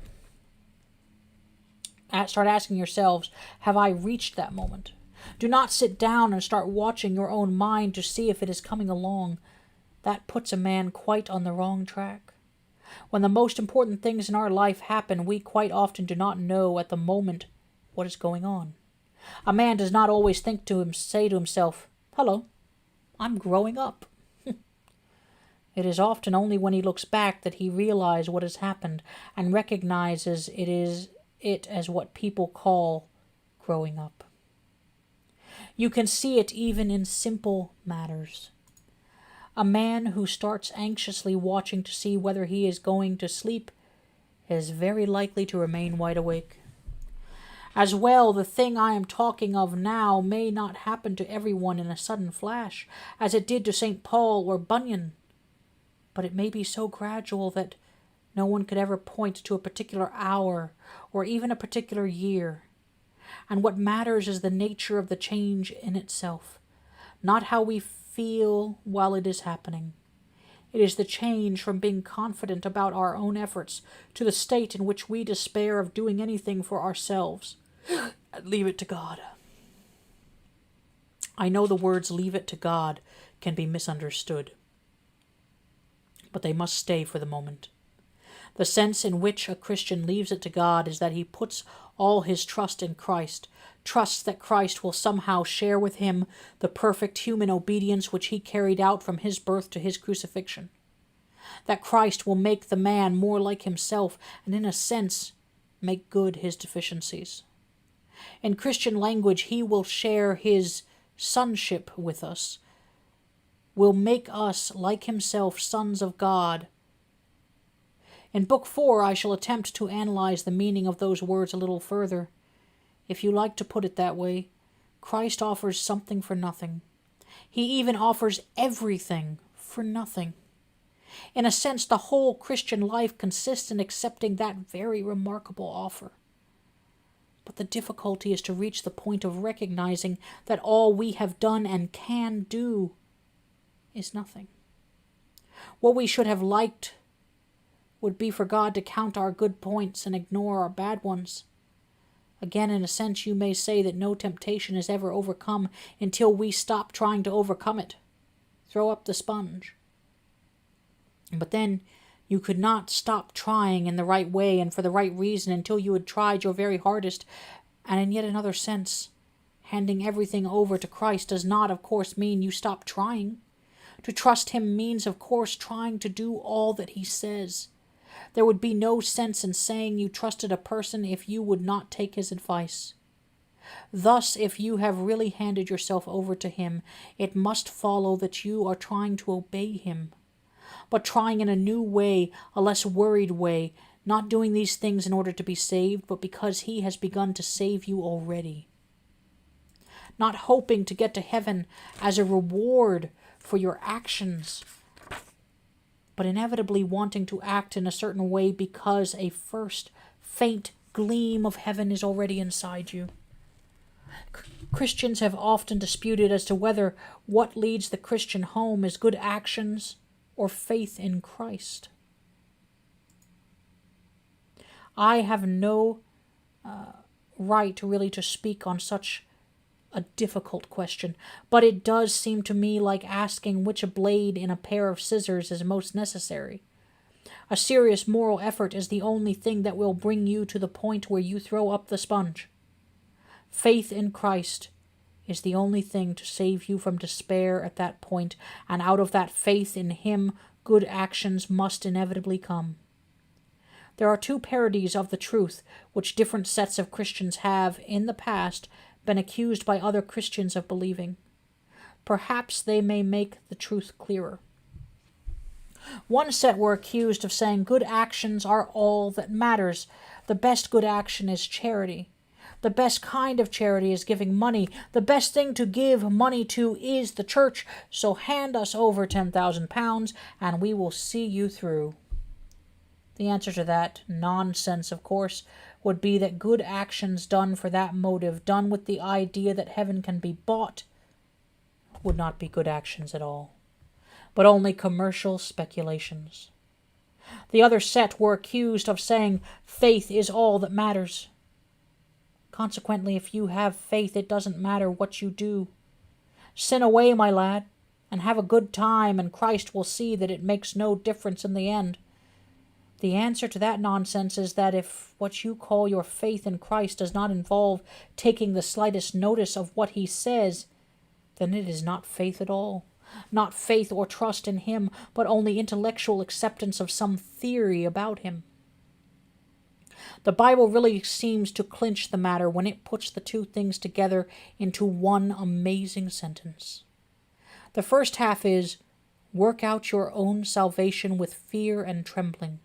Start asking yourselves, have I reached that moment? Do not sit down and start watching your own mind to see if it is coming along. That puts a man quite on the wrong track. When the most important things in our life happen, we quite often do not know at the moment what is going on. A man does not always say to himself, "Hello, I'm growing up." It is often only when he looks back that he realizes what has happened and recognizes it as what people call growing up. You can see it even in simple matters. A man who starts anxiously watching to see whether he is going to sleep is very likely to remain wide awake. As well, the thing I am talking of now may not happen to everyone in a sudden flash, as it did to St. Paul or Bunyan, but it may be so gradual that no one could ever point to a particular hour or even a particular year. And what matters is the nature of the change in itself, not how we feel while it is happening. It is the change from being confident about our own efforts to the state in which we despair of doing anything for ourselves and leave it to God. I know the words "leave it to God" can be misunderstood, but they must stay for the moment. The sense in which a Christian leaves it to God is that he puts all his trust in Christ, trusts that Christ will somehow share with him the perfect human obedience which he carried out from his birth to his crucifixion, that Christ will make the man more like himself, and in a sense, make good his deficiencies. In Christian language, he will share his sonship with us, will make us, like himself, sons of God. In Book 4, I shall attempt to analyze the meaning of those words a little further. If you like to put it that way, Christ offers something for nothing. He even offers everything for nothing. In a sense, the whole Christian life consists in accepting that very remarkable offer. But the difficulty is to reach the point of recognizing that all we have done and can do is nothing. What we should have liked would be for God to count our good points and ignore our bad ones. Again, in a sense, you may say that no temptation is ever overcome until we stop trying to overcome it. Throw up the sponge. But then you could not stop trying in the right way and for the right reason until you had tried your very hardest. And in yet another sense, handing everything over to Christ does not, of course, mean you stop trying. To trust him means, of course, trying to do all that he says. There would be no sense in saying you trusted a person if you would not take his advice. Thus, if you have really handed yourself over to him, it must follow that you are trying to obey him, but trying in a new way, a less worried way, not doing these things in order to be saved, but because he has begun to save you already. Not hoping to get to heaven as a reward for your actions, but inevitably wanting to act in a certain way because a first faint gleam of heaven is already inside you. Christians have often disputed as to whether what leads the Christian home is good actions or faith in Christ. I have no right really to speak on such a difficult question, but it does seem to me like asking which blade in a pair of scissors is most necessary. A serious moral effort is the only thing that will bring you to the point where you throw up the sponge. Faith in Christ is the only thing to save you from despair at that point, and out of that faith in him, good actions must inevitably come. There are two parodies of the truth which different sets of Christians have, in the past, been accused by other Christians of believing. Perhaps they may make the truth clearer. One set were accused of saying good actions are all that matters. The best good action is charity. The best kind of charity is giving money. The best thing to give money to is the church, so hand us over £10,000 and we will see you through. The answer to that nonsense, of course, would be that good actions done for that motive, done with the idea that heaven can be bought, would not be good actions at all, but only commercial speculations. The other set were accused of saying faith is all that matters. Consequently, if you have faith, it doesn't matter what you do. Sin away, my lad, and have a good time, and Christ will see that it makes no difference in the end. The answer to that nonsense is that if what you call your faith in Christ does not involve taking the slightest notice of what he says, then it is not faith at all. Not faith or trust in him, but only intellectual acceptance of some theory about him. The Bible really seems to clinch the matter when it puts the two things together into one amazing sentence. The first half is, work out your own salvation with fear and trembling,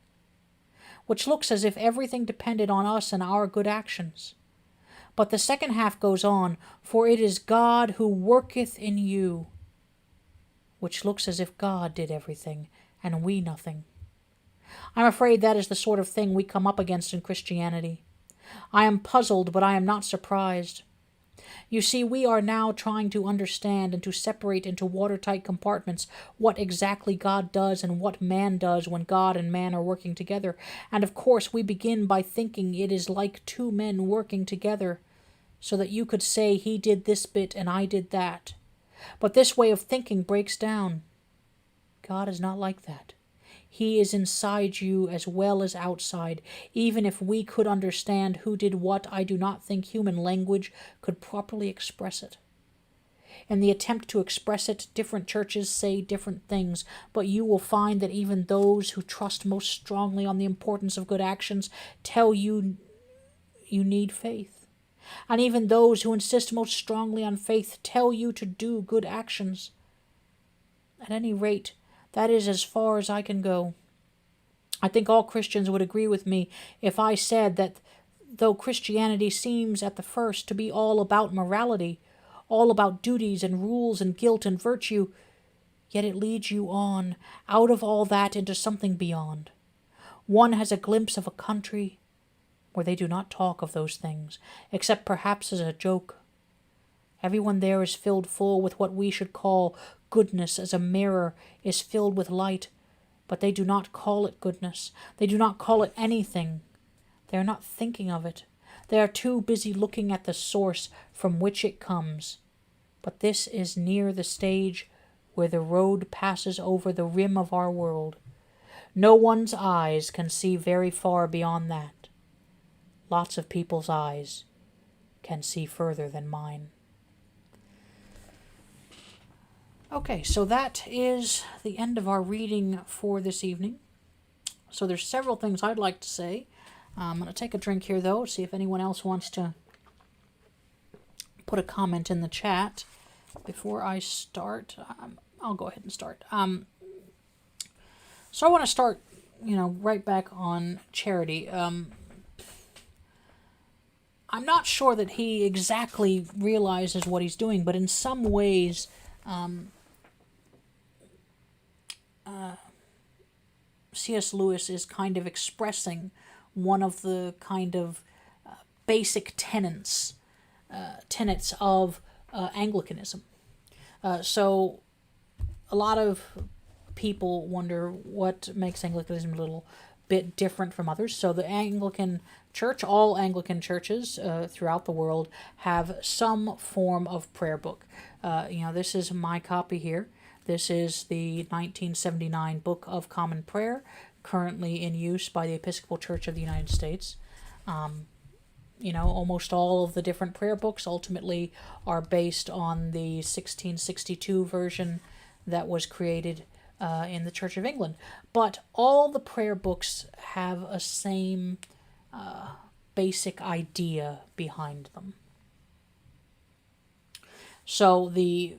which looks as if everything depended on us and our good actions. But the second half goes on, for it is God who worketh in you, which looks as if God did everything and we nothing. I'm afraid that is the sort of thing we come up against in Christianity. I am puzzled, but I am not surprised. You see, we are now trying to understand and to separate into watertight compartments what exactly God does and what man does when God and man are working together. And of course we begin by thinking it is like two men working together, so that you could say he did this bit and I did that. But this way of thinking breaks down. God is not like that. He is inside you as well as outside. Even if we could understand who did what, I do not think human language could properly express it. In the attempt to express it, different churches say different things, but you will find that even those who trust most strongly on the importance of good actions tell you you need faith. And even those who insist most strongly on faith tell you to do good actions. At any rate, that is as far as I can go. I think all Christians would agree with me if I said that though Christianity seems at the first to be all about morality, all about duties and rules and guilt and virtue, yet it leads you on, out of all that, into something beyond. One has a glimpse of a country where they do not talk of those things, except perhaps as a joke. Everyone there is filled full with what we should call goodness, as a mirror is filled with light, but they do not call it goodness. They do not call it anything. They are not thinking of it. They are too busy looking at the source from which it comes. But this is near the stage where the road passes over the rim of our world. No one's eyes can see very far beyond that. Lots of people's eyes can see further than mine. Okay, so that is the end of our reading for this evening. So there's several things I'd like to say. I'm going to take a drink here, though, see if anyone else wants to put a comment in the chat before I start. I'll go ahead and start. So I want to start, right back on charity. I'm not sure that he exactly realizes what he's doing, but in some ways, C.S. Lewis is kind of expressing one of the kind of basic tenets of Anglicanism. So a lot of people wonder what makes Anglicanism a little bit different from others. So the Anglican Church, all Anglican churches throughout the world, have some form of prayer book. This is my copy here. This is the 1979 Book of Common Prayer, currently in use by the Episcopal Church of the United States. Almost all of the different prayer books ultimately are based on the 1662 version that was created in the Church of England. But all the prayer books have a same basic idea behind them. So the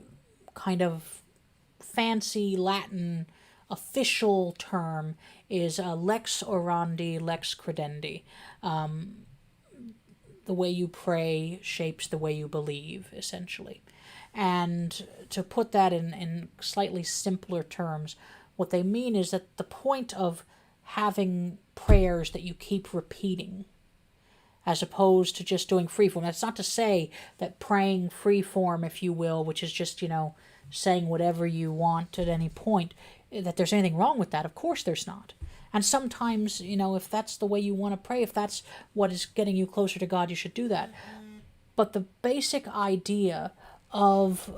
kind of fancy Latin official term is lex orandi, lex credendi. The way you pray shapes the way you believe, essentially. And to put that in slightly simpler terms, what they mean is that the point of having prayers that you keep repeating, as opposed to just doing freeform. That's not to say that praying freeform, if you will, which is just, saying whatever you want at any point, that there's anything wrong with that. Of course there's not. And sometimes, if that's the way you want to pray, if that's what is getting you closer to God, you should do that. But the basic idea of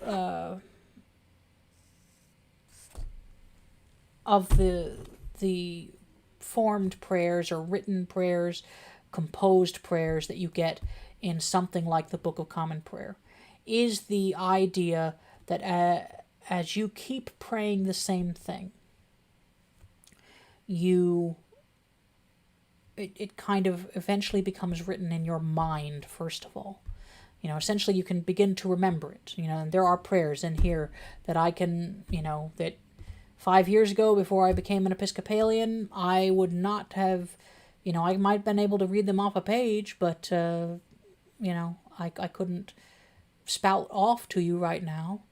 the formed prayers or written prayers, composed prayers that you get in something like the Book of Common Prayer is the idea that as you keep praying the same thing, it kind of eventually becomes written in your mind, first of all. Essentially you can begin to remember it. And there are prayers in here that I can, that 5 years ago, before I became an Episcopalian, I would not have, I might have been able to read them off a page, but, I couldn't spout off to you right now.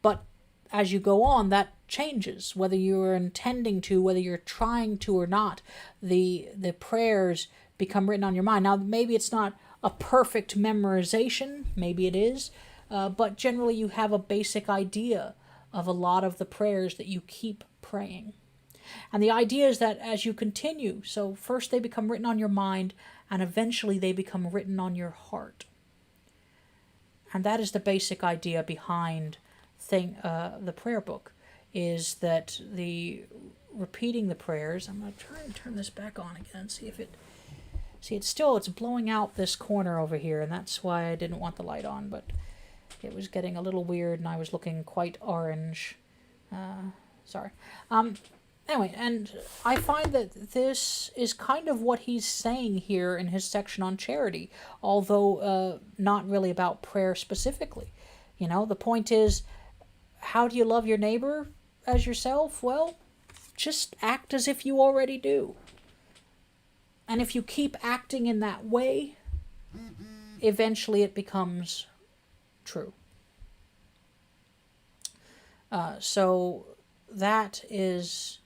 But as you go on, that changes, whether you're intending to, whether you're trying to or not. The prayers become written on your mind. Now, maybe it's not a perfect memorization, maybe it is, but generally you have a basic idea of a lot of the prayers that you keep praying. And the idea is that as you continue, so first they become written on your mind, and eventually they become written on your heart. And that is the basic idea behind the prayer book, is that the repeating the prayers. I'm going to try and turn this back on again, see if it... See, it's blowing out this corner over here, and that's why I didn't want the light on, but it was getting a little weird, and I was looking quite orange. Sorry. Anyway, and I find that this is kind of what he's saying here in his section on charity, although not really about prayer specifically. The point is, how do you love your neighbor as yourself? Well, just act as if you already do. And if you keep acting in that way, eventually it becomes true. So that is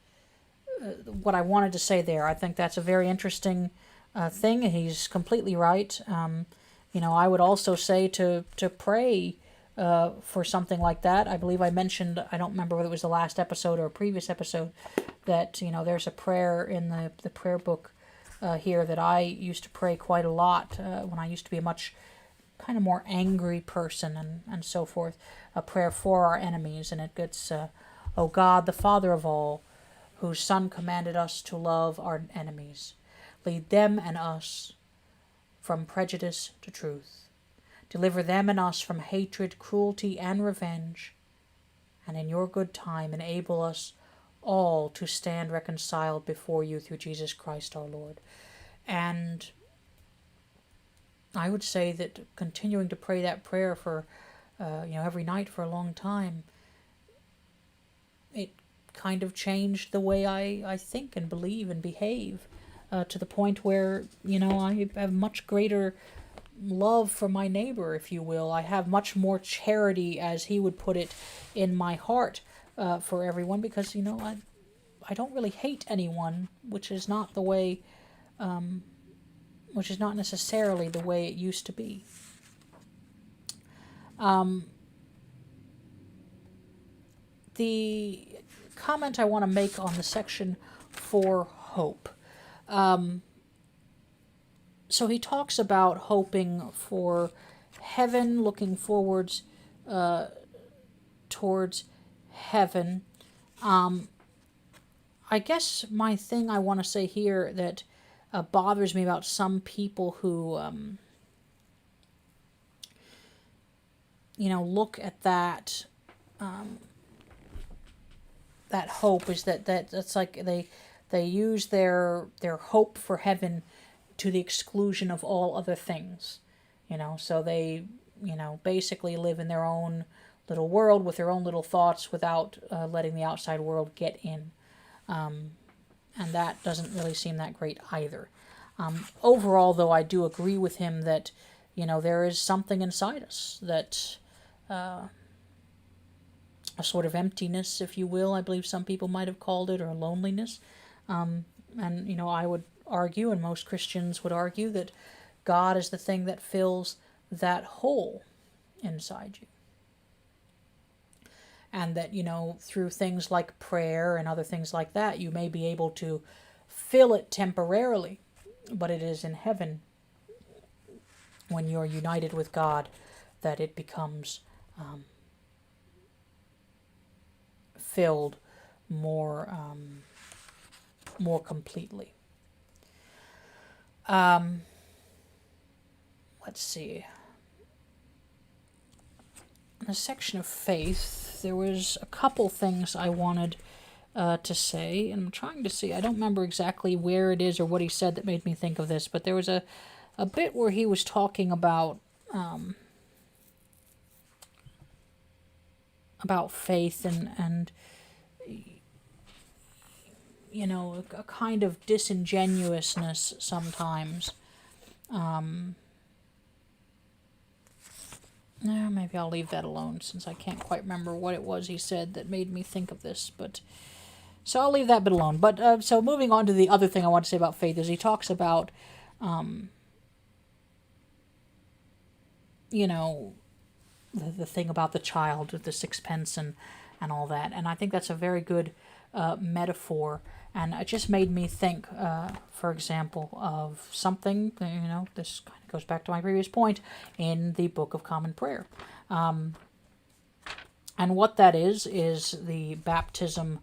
what I wanted to say there. I think that's a very interesting thing. He's completely right. I would also say to pray for something like that. I believe I mentioned, I don't remember whether it was the last episode or a previous episode, that there's a prayer in the prayer book here that I used to pray quite a lot when I used to be a much kind of more angry person and so forth. A prayer for our enemies, and it gets, O God, the Father of all, whose Son commanded us to love our enemies, lead them and us from prejudice to truth. Deliver them and us from hatred, cruelty, and revenge, and in your good time enable us all to stand reconciled before you through Jesus Christ our Lord. And I would say that continuing to pray that prayer for, every night for a long time, it kind of changed the way I think and believe and behave, to the point where, I have much greater love for my neighbor, if you will. I have much more charity, as he would put it, in my heart for everyone, because, I don't really hate anyone, which is not the way, which is not necessarily the way it used to be. The comment I want to make on the section for hope. So he talks about hoping for heaven, looking forwards towards heaven. I guess my thing I want to say here that bothers me about some people who, look at that, that hope is that's like they use their hope for heaven to the exclusion of all other things, so they, basically live in their own little world with their own little thoughts without letting the outside world get in. And that doesn't really seem that great either. Overall, though, I do agree with him that, there is something inside us that, a sort of emptiness, if you will, I believe some people might have called it, or loneliness. And, I would argue, and most Christians would argue, that God is the thing that fills that hole inside you. And that, through things like prayer and other things like that, you may be able to fill it temporarily, but it is in heaven, when you're united with God, that it becomes filled more completely. Let's see. In the section of faith, there was a couple things I wanted to say, and I'm trying to see. I don't remember exactly where it is or what he said that made me think of this, but there was a bit where he was talking about faith and a kind of disingenuousness sometimes. Maybe I'll leave that alone, since I can't quite remember what it was he said that made me think of this. But so I'll leave that bit alone. But so moving on to the other thing I want to say about faith is he talks about, the thing about the child with the sixpence and all that. And I think that's a very good metaphor. And it just made me think, for example, of something, this kind of goes back to my previous point, in the Book of Common Prayer. And what that is the baptism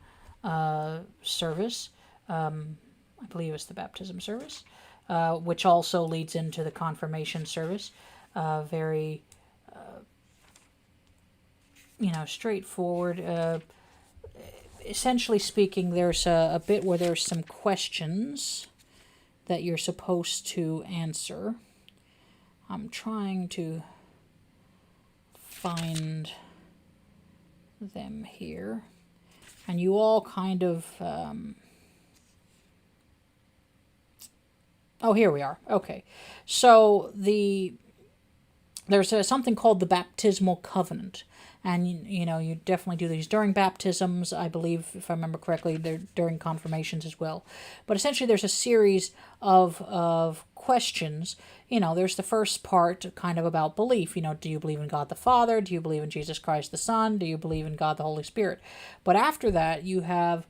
service. I believe it's the baptism service, which also leads into the confirmation service. Very, straightforward. essentially speaking, there's a bit where there's some questions that you're supposed to answer. I'm trying to find them here. And you all kind of... oh, here we are. Okay. So there's something called the baptismal covenant. And, you definitely do these during baptisms. I believe, if I remember correctly, they're during confirmations as well. But essentially, there's a series of questions. There's the first part kind of about belief. Do you believe in God the Father? Do you believe in Jesus Christ the Son? Do you believe in God the Holy Spirit? But after that, you have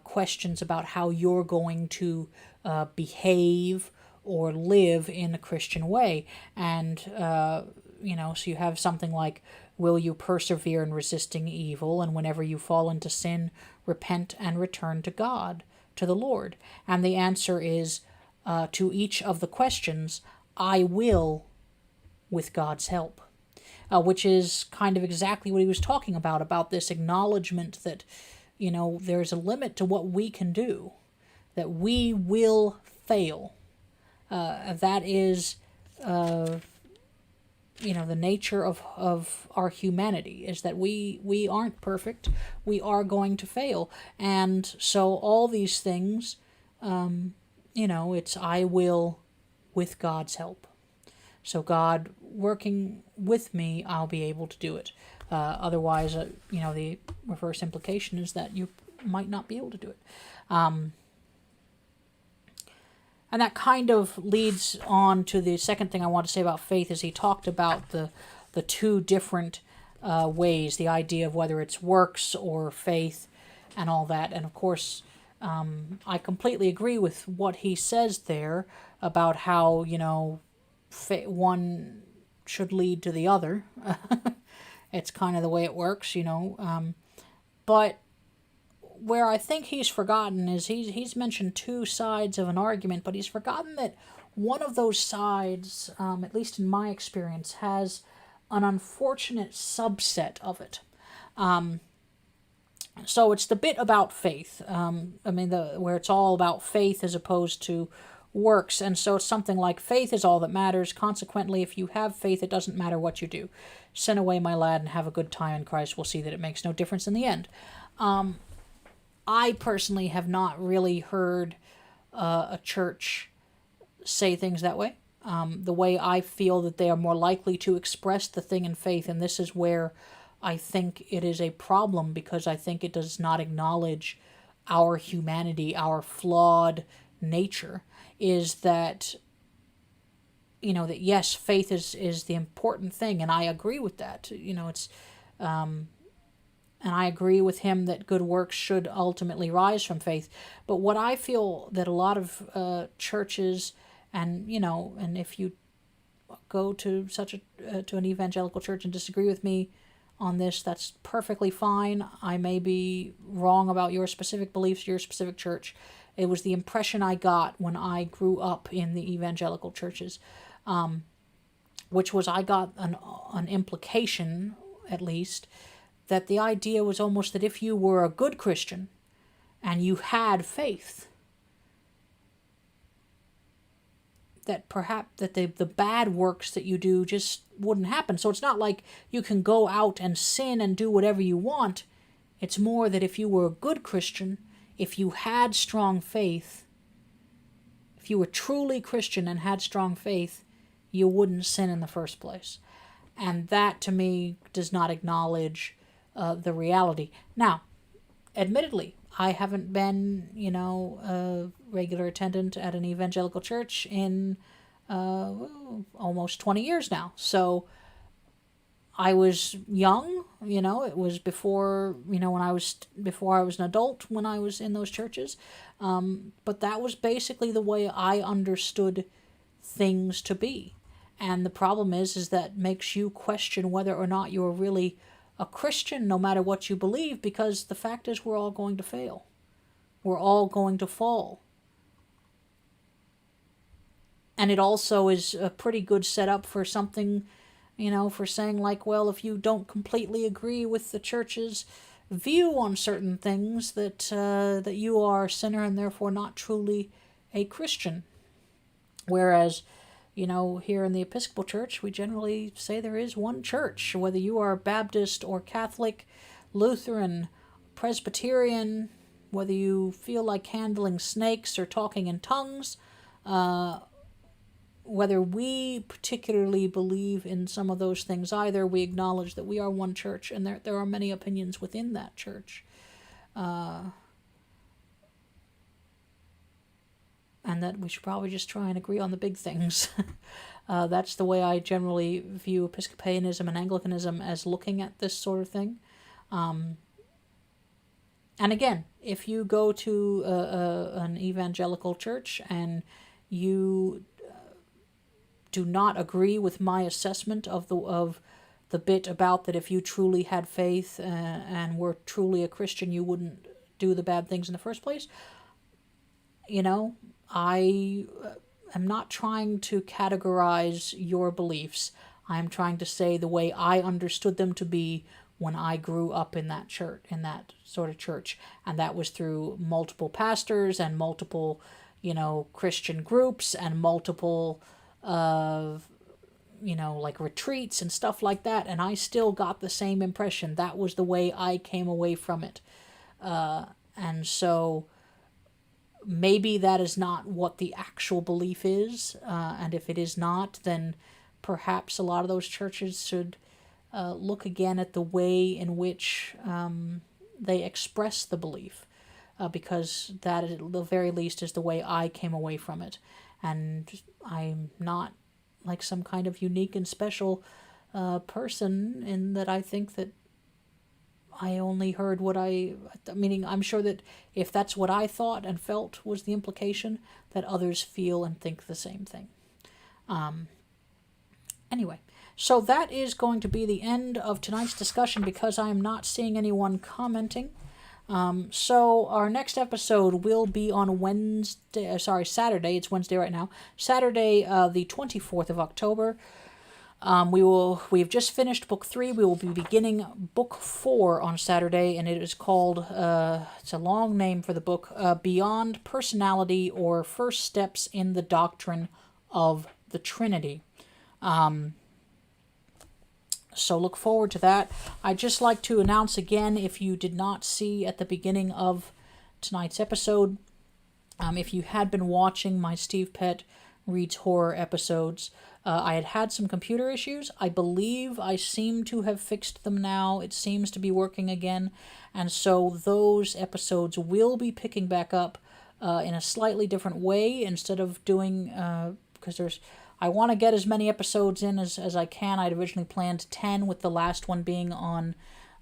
questions about how you're going to behave or live in a Christian way. And, so you have something like, will you persevere in resisting evil, and whenever you fall into sin, repent and return to God, to the Lord? And the answer is, to each of the questions, I will, with God's help. Which is kind of exactly what he was talking about this acknowledgement that, there's a limit to what we can do, that we will fail. That is... the nature of our humanity is that we aren't perfect. We are going to fail. And so all these things, it's I will with God's help. So God working with me, I'll be able to do it. Otherwise, the reverse implication is that you might not be able to do it. And that kind of leads on to the second thing I want to say about faith, is he talked about the two different ways, the idea of whether it's works or faith and all that. And of course, I completely agree with what he says there about how, one should lead to the other. It's kind of the way it works, But where I think he's forgotten is he's mentioned two sides of an argument, but he's forgotten that one of those sides, at least in my experience, has an unfortunate subset of it. So it's the bit about faith. Where it's all about faith as opposed to works. And so it's something like, faith is all that matters. Consequently, if you have faith, it doesn't matter what you do. Send away, my lad, and have a good time in Christ. We'll see that it makes no difference in the end. I personally have not really heard a church say things that way. The way I feel that they are more likely to express the thing in faith, and this is where I think it is a problem, because I think it does not acknowledge our humanity, our flawed nature, is that, that yes, faith is the important thing, and I agree with that. It's... And I agree with him that good works should ultimately rise from faith. But what I feel that a lot of churches, and if you go to to an evangelical church and disagree with me on this, that's perfectly fine. I may be wrong about your specific beliefs, your specific church. It was the impression I got when I grew up in the evangelical churches, which was I got an implication, at least, that the idea was almost that if you were a good Christian and you had faith, that perhaps that the bad works that you do just wouldn't happen. So it's not like you can go out and sin and do whatever you want. It's more that if you were a good Christian, if you had strong faith, if you were truly Christian and had strong faith, you wouldn't sin in the first place. And that, to me, does not acknowledge the reality. Now, admittedly, I haven't been, a regular attendant at an evangelical church in almost 20 years now. So I was young, it was before, before I was an adult when I was in those churches. But that was basically the way I understood things to be. And the problem is that makes you question whether or not you're really a Christian, no matter what you believe, because the fact is we're all going to fail. We're all going to fall. And it also is a pretty good setup for something, for saying like, well, if you don't completely agree with the church's view on certain things that you are a sinner and therefore not truly a Christian. Whereas, here in the Episcopal Church, we generally say there is one church, whether you are Baptist or Catholic, Lutheran, Presbyterian, whether you feel like handling snakes or talking in tongues, whether we particularly believe in some of those things either, we acknowledge that we are one church, and there are many opinions within that church. And that we should probably just try and agree on the big things. That's the way I generally view Episcopalianism and Anglicanism, as looking at this sort of thing. And again, if you go to an evangelical church and you do not agree with my assessment of the bit about that if you truly had faith and were truly a Christian, you wouldn't do the bad things in the first place, I am not trying to categorize your beliefs. I'm trying to say the way I understood them to be when I grew up in that church, in that sort of church. And that was through multiple pastors and multiple, Christian groups and multiple, like retreats and stuff like that. And I still got the same impression. That was the way I came away from it. And so maybe that is not what the actual belief is, and if it is not, then perhaps a lot of those churches should look again at the way in which they express the belief, because that, at the very least, is the way I came away from it. And I'm not like some kind of unique and special person in that I think that I only heard meaning I'm sure that if that's what I thought and felt was the implication, that others feel and think the same thing. Anyway, so that is going to be the end of tonight's discussion, because I am not seeing anyone commenting. So our next episode will be on Saturday. It's Wednesday right now. Saturday, the 24th of October. We've just finished book 3. We will be beginning book 4 on Saturday, and it is called, it's a long name for the book, Beyond Personality, or First Steps in the Doctrine of the Trinity. So look forward to that. I'd just like to announce again, if you did not see at the beginning of tonight's episode, if you had been watching my Stvpett Reads Horror episodes, I had some computer issues. I believe I seem to have fixed them now. It seems to be working again. And so those episodes will be picking back up in a slightly different way, instead of doing, because I want to get as many episodes in as I can. I'd originally planned 10, with the last one being on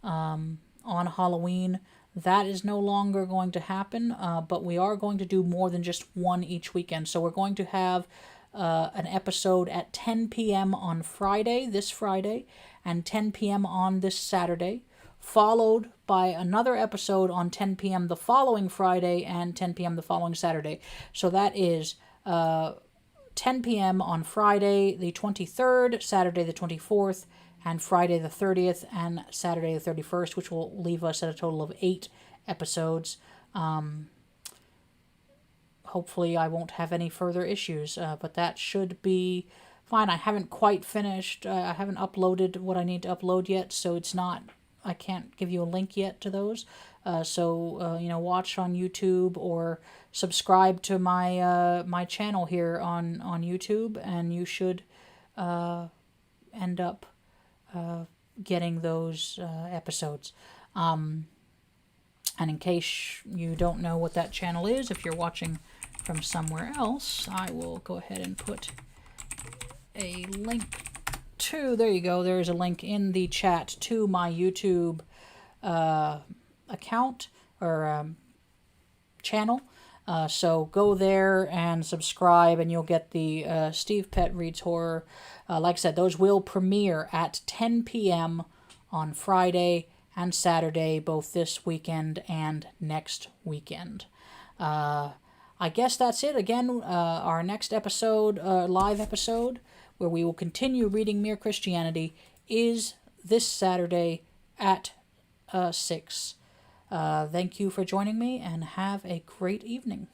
Halloween. That is no longer going to happen, but we are going to do more than just one each weekend. So we're going to have an episode at 10 p.m. on this Friday, and 10 p.m. on this Saturday, followed by another episode on 10 p.m. the following Friday and 10 p.m. the following Saturday. So that is 10 p.m. on Friday the 23rd, Saturday the 24th, and Friday the 30th, and Saturday the 31st, which will leave us at a total of 8 episodes. Hopefully I won't have any further issues, but that should be fine. I haven't quite finished. I haven't uploaded what I need to upload yet, so I can't give you a link yet to those. So watch on YouTube or subscribe to my channel here on YouTube, and you should end up getting those episodes. And in case you don't know what that channel is, if you're watching from somewhere else, I will go ahead and put a link to, there you go, there's a link in the chat to my YouTube account or channel. So go there and subscribe, and you'll get the Stvpett Reads Horror. Like I said, those will premiere at 10 p.m. on Friday and Saturday, both this weekend and next weekend. I guess that's it. Again, our next episode, live episode, where we will continue reading Mere Christianity, is this Saturday at 6. Thank you for joining me and have a great evening.